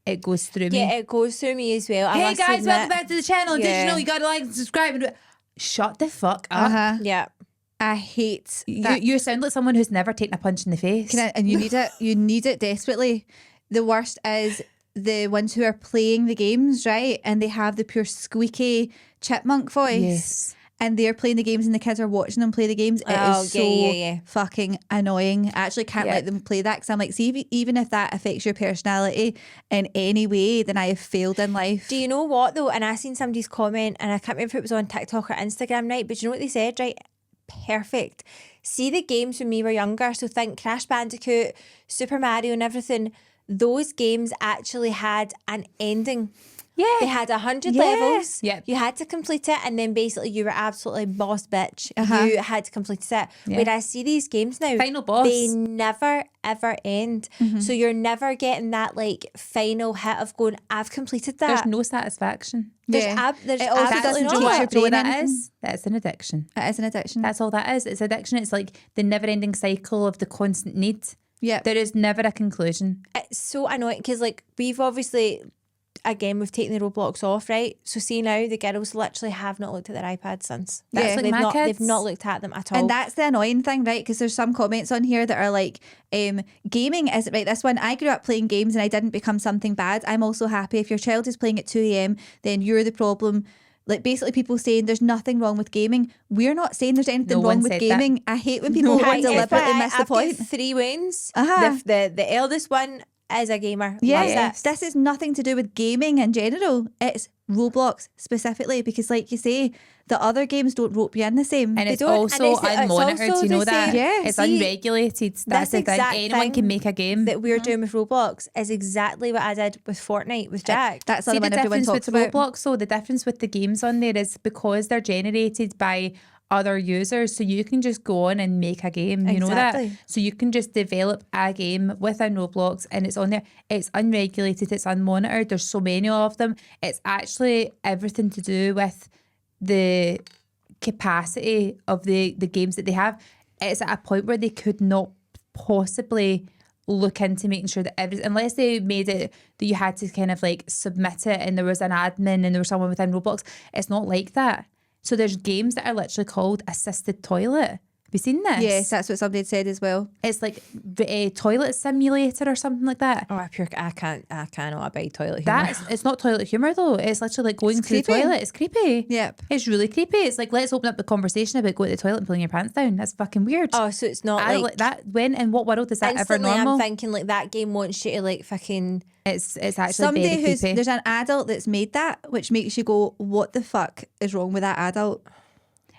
Speaker 2: It goes through me.
Speaker 1: Yeah, it goes through me as well. I
Speaker 2: Hey
Speaker 1: must
Speaker 2: guys,
Speaker 1: admit.
Speaker 2: welcome back to the channel. Did you
Speaker 1: Yeah.
Speaker 2: know you gotta like and subscribe? And shut the fuck up.
Speaker 1: Yeah.
Speaker 3: I hate
Speaker 2: You,
Speaker 3: that.
Speaker 2: you sound like someone who's never taken a punch in the face.
Speaker 3: And you need it. You need it desperately. The worst is the ones who are playing the games, right? And they have the pure squeaky chipmunk voice.
Speaker 2: Yes.
Speaker 3: And they're playing the games and the kids are watching them play the games. It
Speaker 1: Oh,
Speaker 3: is
Speaker 1: yeah,
Speaker 3: so
Speaker 1: yeah.
Speaker 3: fucking annoying. I actually can't
Speaker 2: Yeah.
Speaker 3: let them play that because I'm like, see, even if that affects your personality in any way, then I have failed in life.
Speaker 1: Do you know what though? And I seen somebody's comment, and I can't remember if it was on TikTok or Instagram, right? But do you know what they said, right? Perfect. See the games when we were younger. So think Crash Bandicoot, Super Mario, and everything. Those games actually had an ending.
Speaker 2: Yeah.
Speaker 1: They had 100
Speaker 3: Yeah.
Speaker 1: levels.
Speaker 2: Yep.
Speaker 1: You had to complete it, and then basically you were absolutely boss bitch. You had to complete it.
Speaker 2: Yeah.
Speaker 1: Whereas see these games now,
Speaker 2: Final boss.
Speaker 1: they never ever end. So you're never getting that like final hit of going, I've completed that.
Speaker 2: There's no satisfaction.
Speaker 1: There's
Speaker 3: Yeah.
Speaker 1: there's
Speaker 3: It also
Speaker 1: absolutely
Speaker 3: doesn't
Speaker 2: Do you know
Speaker 3: teach
Speaker 1: not.
Speaker 3: your
Speaker 2: what, do you know what
Speaker 3: brain
Speaker 2: that
Speaker 3: anything.
Speaker 2: is? That's an addiction.
Speaker 3: It is an addiction.
Speaker 2: That's all that is. It's addiction. It's like the never-ending cycle of the constant need.
Speaker 3: Yeah.
Speaker 2: There is never a conclusion.
Speaker 1: It's so annoying because like we've obviously, again, we've taken the Roblox off, right? So see now the girls literally have not looked at their iPads since.
Speaker 3: That's
Speaker 2: like
Speaker 1: they've
Speaker 2: my
Speaker 1: not
Speaker 2: kids.
Speaker 1: they've not looked at them at all.
Speaker 3: And that's the annoying thing, right? Because there's some comments on here that are like, gaming isn't right. This one, I grew up playing games and I didn't become something bad. I'm also happy. If your child is playing at 2 a.m, then you're the problem. Like basically people saying there's nothing wrong with gaming. We're not saying there's anything
Speaker 2: No one
Speaker 3: wrong with
Speaker 2: said that.
Speaker 3: gaming. I hate when people
Speaker 2: No one said
Speaker 3: deliberately
Speaker 1: FYI,
Speaker 3: miss the
Speaker 1: I've
Speaker 3: point.
Speaker 1: got 3 wins.
Speaker 3: Uh-huh.
Speaker 1: The eldest one is a gamer.
Speaker 3: Yes,
Speaker 1: Loves it.
Speaker 3: this is nothing to do with gaming in general. It's Roblox specifically because, like you say, the other games don't rope you in the same.
Speaker 2: And
Speaker 1: They
Speaker 2: it's
Speaker 1: don't,
Speaker 2: also
Speaker 1: and it's
Speaker 2: unmonitored,
Speaker 1: also
Speaker 2: you know
Speaker 1: the
Speaker 2: that?
Speaker 1: same-
Speaker 3: Yeah.
Speaker 2: It's
Speaker 1: See,
Speaker 2: unregulated. That's
Speaker 1: this
Speaker 2: the thing.
Speaker 1: exact
Speaker 2: Anyone
Speaker 1: thing
Speaker 2: can make a game.
Speaker 1: that we're doing with Roblox is exactly what I did with Fortnite with Jack.
Speaker 3: That's
Speaker 2: See,
Speaker 3: the
Speaker 2: the
Speaker 3: one everyone
Speaker 2: difference
Speaker 3: talks
Speaker 2: with
Speaker 3: about.
Speaker 2: Roblox, so the difference with the games on there is because they're generated by other users, so you can just go on and make a game, you know that?
Speaker 1: Exactly.
Speaker 2: So you can just develop a game within Roblox and it's on there. It's unregulated, it's unmonitored, there's so many of them. It's actually everything to do with the capacity of the games that they have. It's at a point where they could not possibly look into making sure that unless they made it that you had to kind of like submit it and there was an admin and there was someone within Roblox. It's not like that. So there's games that are literally called assisted toilet. Have you seen this?
Speaker 3: Yes, that's what somebody had said as well.
Speaker 2: It's like a toilet simulator or something like that.
Speaker 1: Oh, I cannot abide toilet humor.
Speaker 2: It's not toilet humour though. It's literally like going
Speaker 3: It's
Speaker 2: to the
Speaker 3: creepy.
Speaker 2: toilet. It's creepy.
Speaker 3: Yep.
Speaker 2: It's really creepy. It's like, let's open up the conversation about going to the toilet and pulling your pants down. That's fucking weird.
Speaker 1: Oh, so it's not
Speaker 2: I don't
Speaker 1: like
Speaker 2: like that. When in what world is that ever
Speaker 1: instantly
Speaker 2: normal?
Speaker 1: I'm thinking like that game wants you to like fucking
Speaker 2: It's actually
Speaker 3: Somebody
Speaker 2: very
Speaker 3: who's
Speaker 2: creepy.
Speaker 3: there's an adult that's made that, which makes you go, "What the fuck is wrong with that adult?"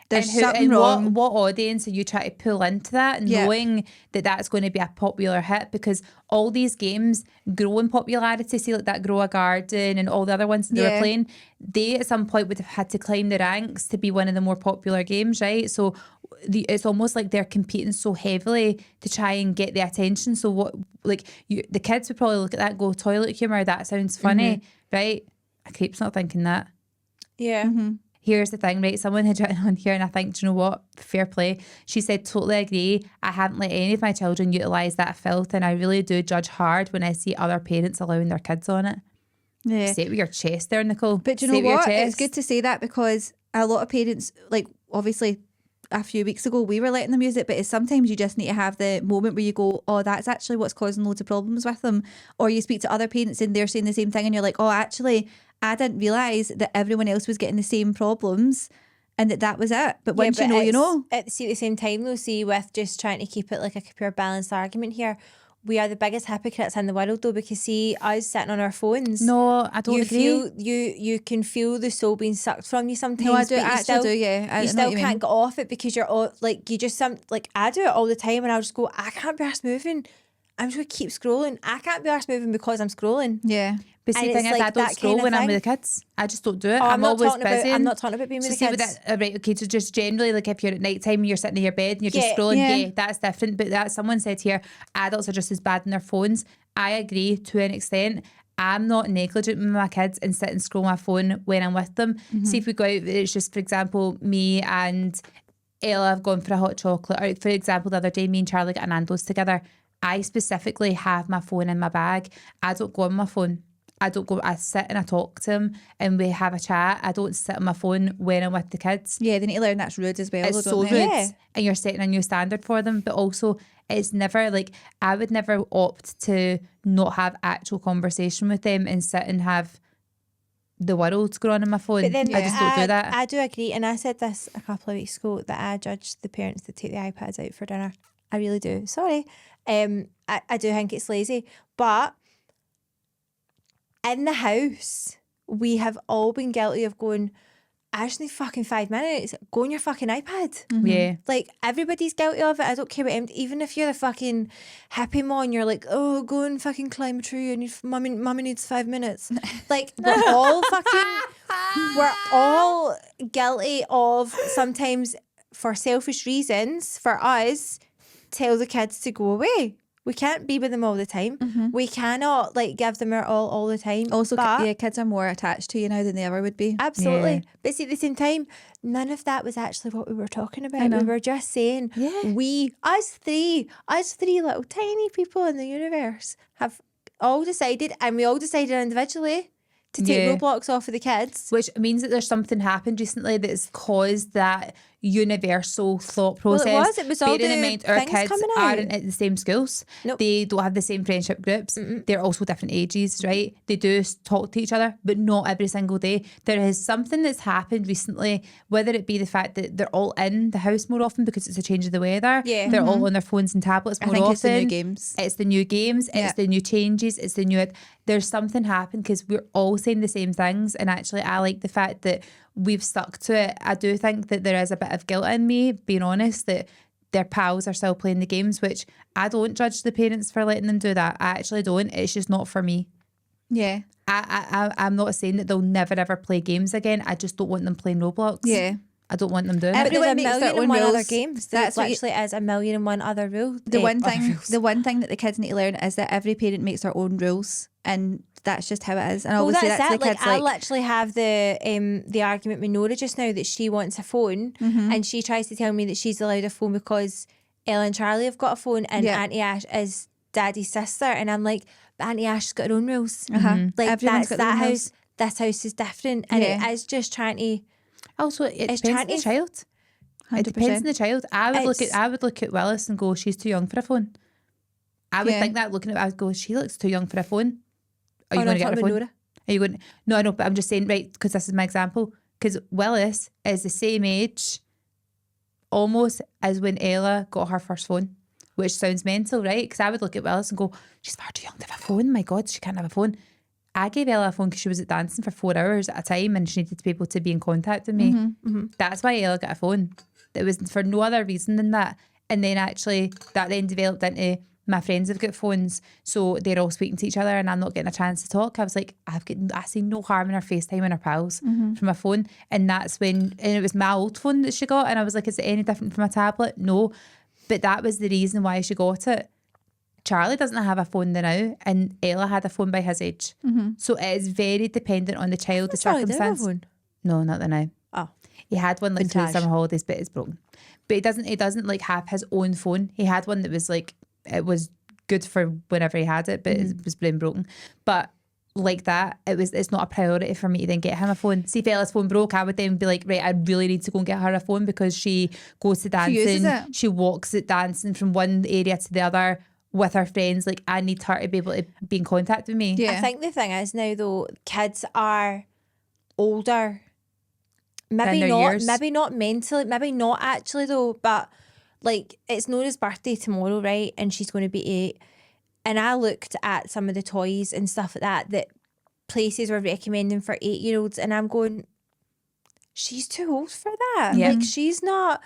Speaker 3: There's something wrong.
Speaker 2: What audience are you trying to pull into that,
Speaker 3: Yeah.
Speaker 2: knowing that that's going to be a popular hit? Because all these games grow in popularity. See, like that Grow a Garden and all the other ones that they were
Speaker 3: Yeah.
Speaker 2: playing. They at some point would have had to climb the ranks to be one of the more popular games, right? So it's almost like they're competing so heavily to try and get the attention. So what, like the kids would probably look at that and go, toilet humour, that sounds funny, right? A creep's not thinking that.
Speaker 1: yeah.
Speaker 2: Here's the thing, right? Someone had written on here and I think, do you know what? Fair play. She said, totally agree. I haven't let any of my children utilise that filth and I really do judge hard when I see other parents allowing their kids on it.
Speaker 3: Yeah.
Speaker 2: Say it with your chest there, Nicole.
Speaker 3: But do you
Speaker 2: Say it
Speaker 3: know
Speaker 2: with
Speaker 3: what?
Speaker 2: your
Speaker 3: It's
Speaker 2: chest.
Speaker 3: good to say that because a lot of parents, like obviously a few weeks ago, we were letting them use it, but it's sometimes you just need to have the moment where you go, oh, that's actually what's causing loads of problems with them. Or you speak to other parents and they're saying the same thing and you're like, oh, actually, I didn't realise that everyone else was getting the same problems and that was it. But once you know, you know.
Speaker 1: At the same time though, see, with just trying to keep it like a pure balanced argument here, we are the biggest hypocrites in the world though, because see, us sitting on our phones,
Speaker 2: No, I don't
Speaker 1: you
Speaker 2: agree.
Speaker 1: feel you can feel the soul being sucked from you sometimes.
Speaker 3: No, I do,
Speaker 1: but you
Speaker 3: actually
Speaker 1: still,
Speaker 3: do, yeah. I
Speaker 1: you
Speaker 3: know
Speaker 1: still
Speaker 3: what you mean.
Speaker 1: can't get off it because you're all like you just like I do it all the time, and I'll just go, I can't be arsed moving. I'm just gonna keep scrolling. I can't be arsed moving because I'm scrolling.
Speaker 3: Yeah.
Speaker 2: But see,
Speaker 1: and
Speaker 2: the thing
Speaker 1: it's
Speaker 2: is,
Speaker 1: like
Speaker 2: I don't
Speaker 1: that
Speaker 2: scroll
Speaker 1: kind of
Speaker 2: when I'm
Speaker 1: thing.
Speaker 2: with the kids. I just don't do it.
Speaker 1: Oh,
Speaker 2: I'm always
Speaker 1: talking
Speaker 2: busy.
Speaker 1: I'm not talking about being
Speaker 2: So
Speaker 1: with the
Speaker 2: see with
Speaker 1: kids.
Speaker 2: that, right, okay, so just generally, like if you're at night time and you're sitting in your bed and you're just
Speaker 1: Yeah.
Speaker 2: scrolling,
Speaker 3: Yeah.
Speaker 2: yeah, that's different. But that someone said here, adults are just as bad on their phones. I agree to an extent. I'm not negligent with my kids and sit and scroll my phone when I'm with them. See if we go out, it's just, for example, me and Ella have gone for a hot chocolate. Or for example, the other day, me and Charlie got a Nando's together. I specifically have my phone in my bag. I don't go on my phone. I sit and I talk to him and we have a chat. I don't sit on my phone when I'm with the kids.
Speaker 3: Yeah, they need to learn that's rude as well.
Speaker 2: It's
Speaker 3: though,
Speaker 2: so
Speaker 3: don't
Speaker 2: rude.
Speaker 3: they?
Speaker 1: Yeah.
Speaker 2: And you're setting a new standard for them. But also, it's never like, I would never opt to not have actual conversation with them and sit and have the world go on in my phone.
Speaker 1: But then
Speaker 2: I just don't do that.
Speaker 1: I do agree, and I said this a couple of weeks ago that I judge the parents that take the iPads out for dinner. I really do. Sorry, I do think it's lazy, but in the house we have all been guilty of going, I just need fucking 5 minutes. Go on your fucking iPad.
Speaker 2: Yeah.
Speaker 1: Like, everybody's guilty of it. I don't care what even if you're a fucking hippie mom, you're like, oh, go and fucking climb a tree. I need mummy needs 5 minutes. Like, we're all guilty of sometimes, for selfish reasons, for us, tell the kids to go away. We can't be with them all the time. We cannot like give them our all the time.
Speaker 3: Also,
Speaker 1: but
Speaker 3: kids are more attached to you now than they ever would be.
Speaker 1: absolutely.
Speaker 2: Yeah.
Speaker 1: But see, at the same time, none of that was actually what we were talking about.
Speaker 3: know.
Speaker 1: We were just saying, us three little tiny people in the universe have all decided, and we all decided individually to take
Speaker 2: Yeah.
Speaker 1: Roblox off of the kids.
Speaker 2: Which means that there's something happened recently that's caused that universal thought process.
Speaker 1: It was all
Speaker 2: Bearing in
Speaker 1: the
Speaker 2: mind our
Speaker 1: things
Speaker 2: kids
Speaker 1: coming out.
Speaker 2: aren't at the same schools.
Speaker 1: Nope.
Speaker 2: They don't have the same friendship groups. They're also different ages, right? They do talk to each other, but not every single day. There is something that's happened recently, whether it be the fact that they're all in the house more often because it's a change of the weather.
Speaker 1: Yeah.
Speaker 2: They're all on their phones and tablets more
Speaker 3: I think
Speaker 2: often.
Speaker 3: it's the new games.
Speaker 2: It's the new games,
Speaker 3: Yeah.
Speaker 2: it's the new changes, it's the new... There's something happened because we're all saying the same things, and actually I like the fact that we've stuck to it. I do think that there is a bit of guilt in me, being honest, that their pals are still playing the games, which I don't judge the parents for letting them do that. I actually don't. It's just not for me.
Speaker 3: Yeah.
Speaker 2: I'm not saying that they'll never ever play games again. I just don't want them playing Roblox.
Speaker 3: Yeah.
Speaker 2: I don't want them doing
Speaker 1: But
Speaker 2: it.
Speaker 1: there's
Speaker 3: Everyone
Speaker 1: a
Speaker 3: makes their
Speaker 1: million
Speaker 3: own
Speaker 1: and one other
Speaker 3: rules.
Speaker 1: games.
Speaker 3: That's
Speaker 1: There
Speaker 3: what you-
Speaker 1: literally is a million and one other rules.
Speaker 3: The one
Speaker 1: other
Speaker 3: thing
Speaker 1: rules.
Speaker 3: that the kids need to learn is that every parent makes their own rules, and that's just how it is. And
Speaker 1: Well,
Speaker 3: obviously
Speaker 1: that's
Speaker 3: that's
Speaker 1: it.
Speaker 3: the
Speaker 1: Like,
Speaker 3: kids
Speaker 1: I literally have the argument with Nora just now that she wants a phone, and she tries to tell me that she's allowed a phone because Ella and Charlie have got a phone, and
Speaker 3: Yeah.
Speaker 1: Auntie Ash is Daddy's sister, and I'm like, but Auntie Ash's got her own rules. Like
Speaker 3: Everyone's
Speaker 1: that's
Speaker 3: got their
Speaker 1: that
Speaker 3: own
Speaker 1: house.
Speaker 3: rules.
Speaker 1: This house is different, and
Speaker 3: Yeah.
Speaker 1: it is just trying to.
Speaker 2: Also, it
Speaker 1: It's
Speaker 2: depends on the
Speaker 1: 20s.
Speaker 2: child. It depends on the child. I would look at Willis and go, she's too young for a phone. I would
Speaker 3: Yeah.
Speaker 2: think that looking at it, I would go, she looks too young for a phone. Are you
Speaker 1: Oh, no,
Speaker 2: going to
Speaker 1: I'm
Speaker 2: get her a
Speaker 1: talking
Speaker 2: phone?
Speaker 1: about Nora.
Speaker 2: Are you going? No, I know, but I'm just saying, right? Because this is my example. Because Willis is the same age, almost as when Ella got her first phone, which sounds mental, right? Because I would look at Willis and go, she's far too young to have a phone. My God, she can't have a phone. I gave Ella a phone because she was at dancing for 4 hours at a time, and she needed to be able to be in contact with me. That's why Ella got a phone. It was for no other reason than that. And then actually that then developed into my friends have got phones, so they're all speaking to each other and I'm not getting a chance to talk. I was like, I see no harm in her FaceTime and her pals from a phone. And that's when, and it was my old phone that she got, and I was like, is it any different from a tablet? No. But that was the reason why she got it. Charlie doesn't have a phone now, and Ella had a phone by his age. So it is very dependent on the child, the
Speaker 1: Charlie did have a
Speaker 2: circumstance.
Speaker 1: phone.
Speaker 2: No, not the now.
Speaker 1: Oh,
Speaker 2: He had one like through the
Speaker 1: Vintage.
Speaker 2: summer holidays, but it's broken. But he doesn't like have his own phone. He had one that was like, it was good for whenever he had it, but it was brain broken. But like that, it's not a priority for me to then get him a phone. See if Ella's phone broke, I would then be like, right, I really need to go and get her a phone because she goes to
Speaker 3: uses
Speaker 2: dancing.
Speaker 3: it.
Speaker 2: She walks at dancing from one area to the other with her friends. Like, I need her to be able to be in contact with me.
Speaker 3: Yeah.
Speaker 1: I think the thing is now though, kids are older.
Speaker 2: Than their years.
Speaker 1: Maybe not mentally, maybe not actually though, but like it's Nora's birthday tomorrow, right? And she's going to be 8. And I looked at some of the toys and stuff like that places were recommending for 8-year-olds, and I'm going, she's too old for that.
Speaker 2: Yeah.
Speaker 1: Like she's not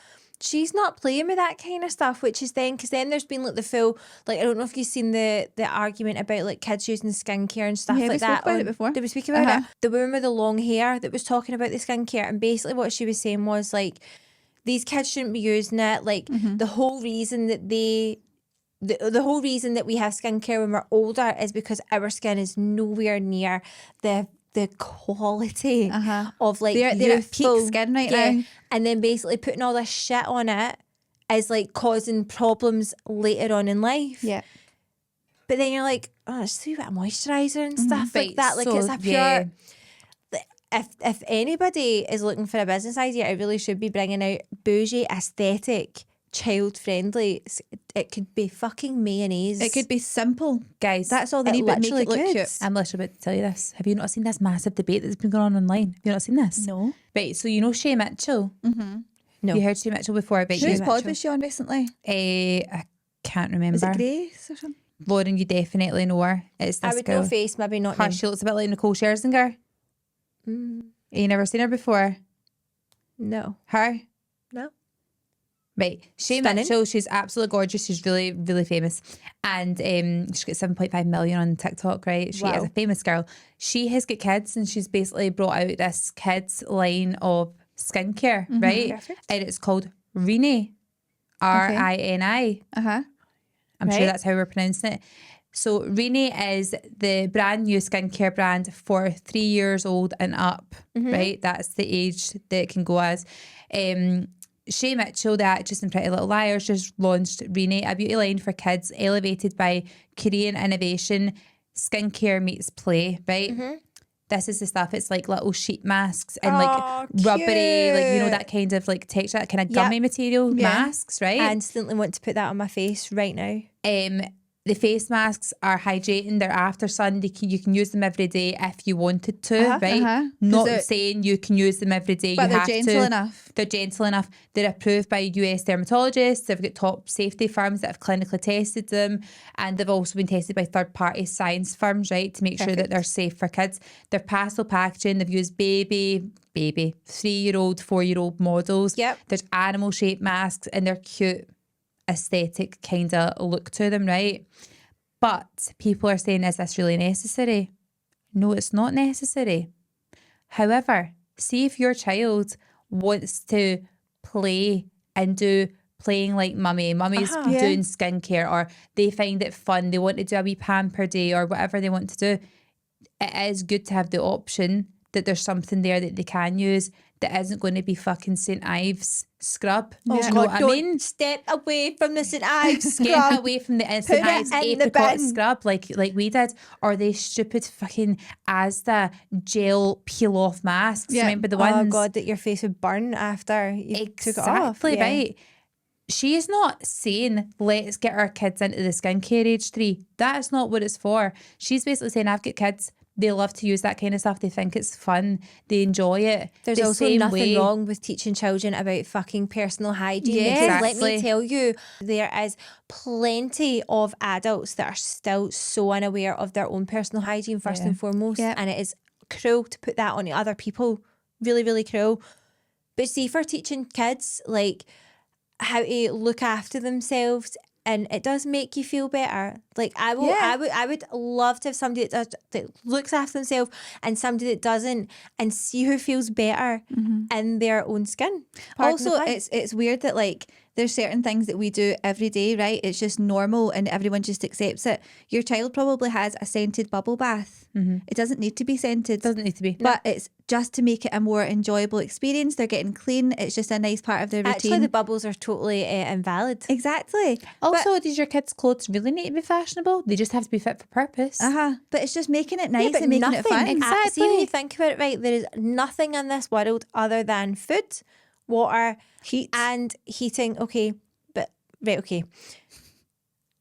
Speaker 1: playing with that kind of stuff, which is then, because then there's been like the full, like I don't know if you've seen the argument about like kids using skincare and stuff
Speaker 3: Yeah, we
Speaker 1: like
Speaker 3: spoke
Speaker 1: that.
Speaker 3: about it before.
Speaker 1: Did we speak about it? The woman with the long hair that was talking about the skincare, and basically what she was saying was like, these kids shouldn't be using it. Like the whole reason that the whole reason that we have skincare when we're older is because our skin is nowhere near the quality of like
Speaker 3: They're at
Speaker 1: youthful
Speaker 3: peak skin right now.
Speaker 1: and then basically putting all this shit on it is like causing problems later on in life.
Speaker 3: Yeah.
Speaker 1: But then you're like, oh, it's a wee bit of moisturiser and stuff like
Speaker 2: Right,
Speaker 1: that. Like
Speaker 2: so,
Speaker 1: it's a pure.
Speaker 2: yeah.
Speaker 1: If anybody is looking for a business idea, it really should be bringing out bougie, aesthetic, child friendly. It could be fucking mayonnaise.
Speaker 3: It could be simple.
Speaker 2: Guys,
Speaker 3: That's all they
Speaker 1: It
Speaker 3: need, but make
Speaker 1: literally
Speaker 3: it look
Speaker 1: could.
Speaker 3: cute.
Speaker 2: I'm literally about to tell you this. Have you not seen this massive debate that's been going on online? Have you not seen this?
Speaker 3: No.
Speaker 2: Right, so you know Shay Mitchell?
Speaker 1: No.
Speaker 2: You heard Shay Mitchell before about
Speaker 3: Whose
Speaker 2: you?
Speaker 3: pod was she on recently?
Speaker 2: I can't remember.
Speaker 3: Was it Grace or something?
Speaker 2: Lauren, you definitely know her. It's
Speaker 1: I
Speaker 2: this
Speaker 1: would
Speaker 2: girl.
Speaker 1: know face, maybe not
Speaker 2: Her,
Speaker 1: name.
Speaker 2: she looks a bit like Nicole Scherzinger. You never seen her before?
Speaker 1: No.
Speaker 3: Her?
Speaker 1: No.
Speaker 2: Right. Shay
Speaker 1: Stunning.
Speaker 2: Mitchell, she's absolutely gorgeous. She's really, really famous. And she's got 7.5 million on TikTok, right? She is
Speaker 1: Wow.
Speaker 2: a famous girl. She has got kids and she's basically brought out this kids line of skincare, right?
Speaker 1: Perfect.
Speaker 2: And it's called Rini. Rini.
Speaker 3: Uh-huh.
Speaker 2: I'm sure
Speaker 1: Right.
Speaker 2: that's how we're pronouncing it. So Rini is the brand new skincare brand for 3 years old and up, right? That's the age that it can go as. Shay Mitchell, the actress in Pretty Little Liars, just launched Rini, a beauty line for kids elevated by Korean innovation. Skincare meets play, right? This is the stuff. It's like little sheet masks and like rubbery, like, you know, that kind of like texture, that kind of gummy material masks, right?
Speaker 1: I instantly want to put that on my face right now.
Speaker 2: The face masks are hydrating. They're after sun. You can use them every day if you wanted to, right? Not saying you can use them every day.
Speaker 3: But
Speaker 2: you
Speaker 3: they're
Speaker 2: have
Speaker 3: gentle
Speaker 2: to.
Speaker 3: enough.
Speaker 2: They're gentle enough. They're approved by US dermatologists. They've got top safety firms that have clinically tested them. And they've also been tested by third-party science firms, right, to make sure that they're safe for kids. They're pastel packaging. They've used baby, 3-year-old, 4-year-old models.
Speaker 1: Yep.
Speaker 2: There's animal-shaped masks and they're cute, aesthetic kind of look to them, right? But people are saying, is this really necessary? No, it's not necessary. However, see if your child wants to play and do playing like mummy's doing skincare, or they find it fun, they want to do a wee pamper day or whatever they want to do. It is good to have the option that there's something there that they can use that isn't going to be fucking St. Ives scrub. Do you know what I mean?
Speaker 1: Step away from the St. Ives
Speaker 2: Get
Speaker 1: scrub.
Speaker 2: away from the St.
Speaker 1: Put it
Speaker 2: Ives
Speaker 1: in the
Speaker 2: apricot
Speaker 1: bin.
Speaker 2: scrub like we did, or they stupid fucking Asda gel peel off masks.
Speaker 3: Yeah.
Speaker 2: Remember the
Speaker 1: Oh
Speaker 2: ones?
Speaker 1: God, that your face would burn after you took it off.
Speaker 2: Exactly
Speaker 1: Yeah.
Speaker 2: right. She is not saying let's get our kids into the skincare age 3. That is not what it's for. She's basically saying I've got kids. They love to use that kind of stuff. They think it's fun. They enjoy it.
Speaker 1: There's
Speaker 2: the
Speaker 1: also
Speaker 2: same
Speaker 1: nothing
Speaker 2: way.
Speaker 1: wrong with teaching children about fucking personal hygiene.
Speaker 2: Yeah,
Speaker 1: because let
Speaker 2: exactly.
Speaker 1: me tell you, there is plenty of adults that are still so unaware of their own personal hygiene first and foremost.
Speaker 3: Yeah.
Speaker 1: And it is cruel to put that on other people. Really, really cruel. But see, for teaching kids like how to look after themselves, and it does make you feel better. Like I would love to have somebody that looks after themselves and somebody that doesn't, and see who feels better in their own skin. Pardon the
Speaker 3: Also,
Speaker 1: pun.
Speaker 3: it's weird that like there's certain things that we do every day, right? It's just normal and everyone just accepts it. Your child probably has a scented bubble bath. It doesn't need to be scented.
Speaker 2: Doesn't need to be.
Speaker 3: But it's just to make it a more enjoyable experience. They're getting clean. It's just a nice part of their routine.
Speaker 1: Actually, the bubbles are totally invalid.
Speaker 3: Exactly.
Speaker 2: Also, does your kids' clothes really need to be fashionable? They just have to be fit for purpose.
Speaker 3: But it's just making it nice
Speaker 1: but
Speaker 3: and making it fun.
Speaker 2: Exactly.
Speaker 1: See, when you think about it, right, there is nothing in this world other than food, water,
Speaker 3: Heat.
Speaker 1: and heating. Okay, but right, okay,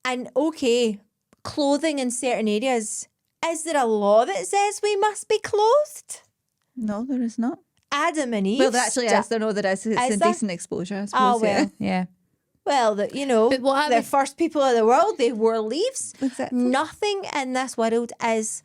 Speaker 1: and okay, clothing in certain areas. Is there a law that says we must be clothed?
Speaker 3: No, there is not.
Speaker 1: Adam and Eve.
Speaker 3: Well, there actually is. There there is. It's
Speaker 1: Is there?
Speaker 3: indecent exposure, I suppose.
Speaker 1: Oh well.
Speaker 2: Yeah.
Speaker 1: Well, you know,
Speaker 2: But what
Speaker 1: the
Speaker 2: happens-
Speaker 1: first people of the world, they wore leaves.
Speaker 3: Exactly.
Speaker 1: Nothing in this world is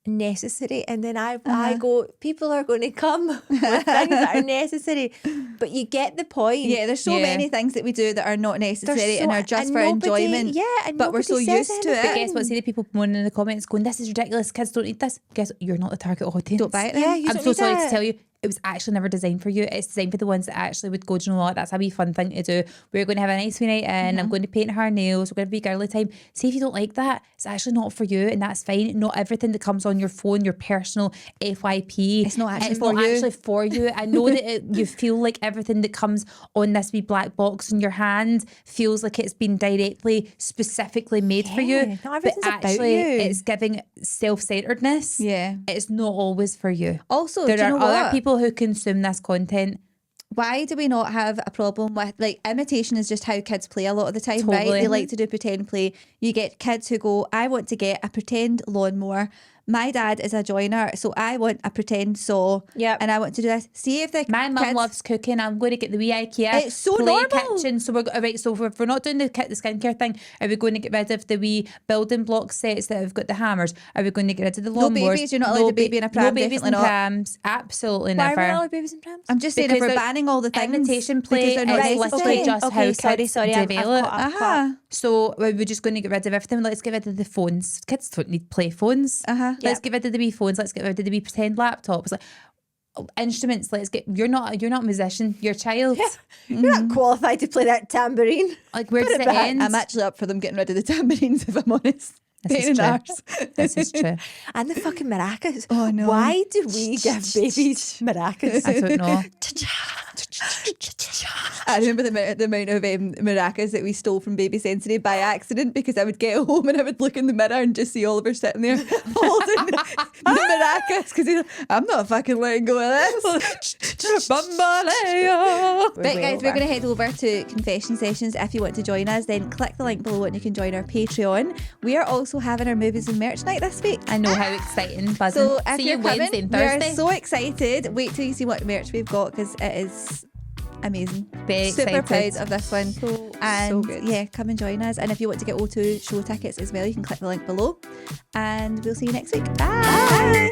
Speaker 1: necessary. And then I go, people are going to come with things that are necessary. But you get the point.
Speaker 3: Yeah, there's so
Speaker 2: Yeah.
Speaker 3: many things that we do that are not necessary
Speaker 1: There's
Speaker 3: and
Speaker 1: so-
Speaker 3: are just
Speaker 1: and
Speaker 3: for
Speaker 1: nobody-
Speaker 3: enjoyment.
Speaker 1: yeah, and
Speaker 3: but we're so
Speaker 1: nobody says
Speaker 3: used to
Speaker 1: anything.
Speaker 2: But
Speaker 3: it.
Speaker 2: guess what? See the people moaning in the comments going, this is ridiculous. Kids don't need this. Guess what? You're not the target audience.
Speaker 3: Don't buy it then.
Speaker 1: Yeah, you
Speaker 2: I'm
Speaker 1: don't
Speaker 2: so
Speaker 1: need
Speaker 2: sorry
Speaker 1: it.
Speaker 2: to tell you, it was actually never designed for you. It's designed for the ones that actually would go, do you know what? That's a wee fun thing to do. We're going to have a nice wee night in. I'm going to paint her nails. We're going to be girly time. See if you don't like that, it's actually not for you, and that's fine. Not everything that comes on your phone, your personal FYP.
Speaker 3: It's not actually
Speaker 2: it's
Speaker 3: for
Speaker 2: not
Speaker 3: you.
Speaker 2: actually for you. I know that you feel like everything that comes on this wee black box in your hand feels like it's been directly, specifically made for you.
Speaker 1: Yeah, not
Speaker 2: But
Speaker 1: everything's about
Speaker 2: actually,
Speaker 1: you.
Speaker 2: it's giving self-centeredness.
Speaker 3: Yeah.
Speaker 2: It's not always for you.
Speaker 3: Also,
Speaker 2: There
Speaker 3: do you
Speaker 2: are
Speaker 3: know
Speaker 2: other
Speaker 3: what?
Speaker 2: people who consume this content.
Speaker 3: Why do we not have a problem with, like, imitation is just how kids play a lot of the time, right?
Speaker 2: Totally.
Speaker 3: They like to do pretend play. You get kids who go, I want to get a pretend lawnmower, my dad is a joiner, so I want a pretend saw.
Speaker 1: Yep.
Speaker 3: And I want to do this. See if the
Speaker 2: My mum
Speaker 3: kids,
Speaker 2: loves cooking. I'm going to get the wee IKEA
Speaker 3: It's so
Speaker 2: play
Speaker 3: normal.
Speaker 2: kitchen. So we're right. So if we're not doing the skincare thing, are we going to get rid of the wee building block sets that have got the hammers? Are we going to get rid of the
Speaker 3: No
Speaker 2: lawnmowers?
Speaker 3: babies, you're not allowed a baby in a pram,
Speaker 2: No babies
Speaker 3: definitely
Speaker 2: in
Speaker 3: not.
Speaker 2: prams. Absolutely
Speaker 1: Why are we
Speaker 2: never.
Speaker 1: not allowed babies and prams?
Speaker 3: I'm just saying, if
Speaker 2: Because
Speaker 3: we're
Speaker 2: they're
Speaker 3: banning all the things,
Speaker 2: imitation play
Speaker 3: because they're not
Speaker 2: is
Speaker 3: necessary.
Speaker 2: literally just how kids
Speaker 1: I've
Speaker 2: develop.
Speaker 1: caught up.
Speaker 2: So we're just going to get rid of everything. Let's get rid of the phones. Kids don't need play phones. Let's
Speaker 1: Yep.
Speaker 2: get rid of the wee phones. Let's get rid of the wee pretend laptops. Like instruments. You're not a musician. You're a child.
Speaker 1: You're not qualified to play that tambourine.
Speaker 2: Like where's
Speaker 1: Put it
Speaker 2: the
Speaker 1: back.
Speaker 2: end?
Speaker 3: I'm actually up for them getting rid of the tambourines, if I'm honest.
Speaker 2: This
Speaker 3: Pain
Speaker 2: is
Speaker 3: in the
Speaker 2: true.
Speaker 3: arse.
Speaker 2: This is true.
Speaker 1: And the fucking maracas.
Speaker 3: Oh, no.
Speaker 1: Why do we give babies maracas?
Speaker 2: I don't know.
Speaker 3: I remember the amount of maracas that we stole from Baby Sensory by accident, because I would get home and I would look in the mirror and just see Oliver sitting there holding the maracas, because he's like, I'm not fucking letting go of this.
Speaker 2: Bambaleo.
Speaker 3: But guys, we're going to head over to Confession Sessions. If you want to join us, then click the link below and you can join our Patreon. We are also having our movies and merch night this week.
Speaker 2: I know how exciting, buzzing.
Speaker 3: So if
Speaker 2: See you
Speaker 3: you're coming,
Speaker 2: Wednesday and
Speaker 3: we're
Speaker 2: Thursday.
Speaker 3: so excited. Wait till you see what merch we've got, because it is amazing.
Speaker 2: Very
Speaker 3: Super
Speaker 2: excited.
Speaker 3: proud of this one.
Speaker 1: So good.
Speaker 3: Yeah, come and join us. And if you want to get O2 show tickets as well, you can click the link below. And we'll see you next week. Bye.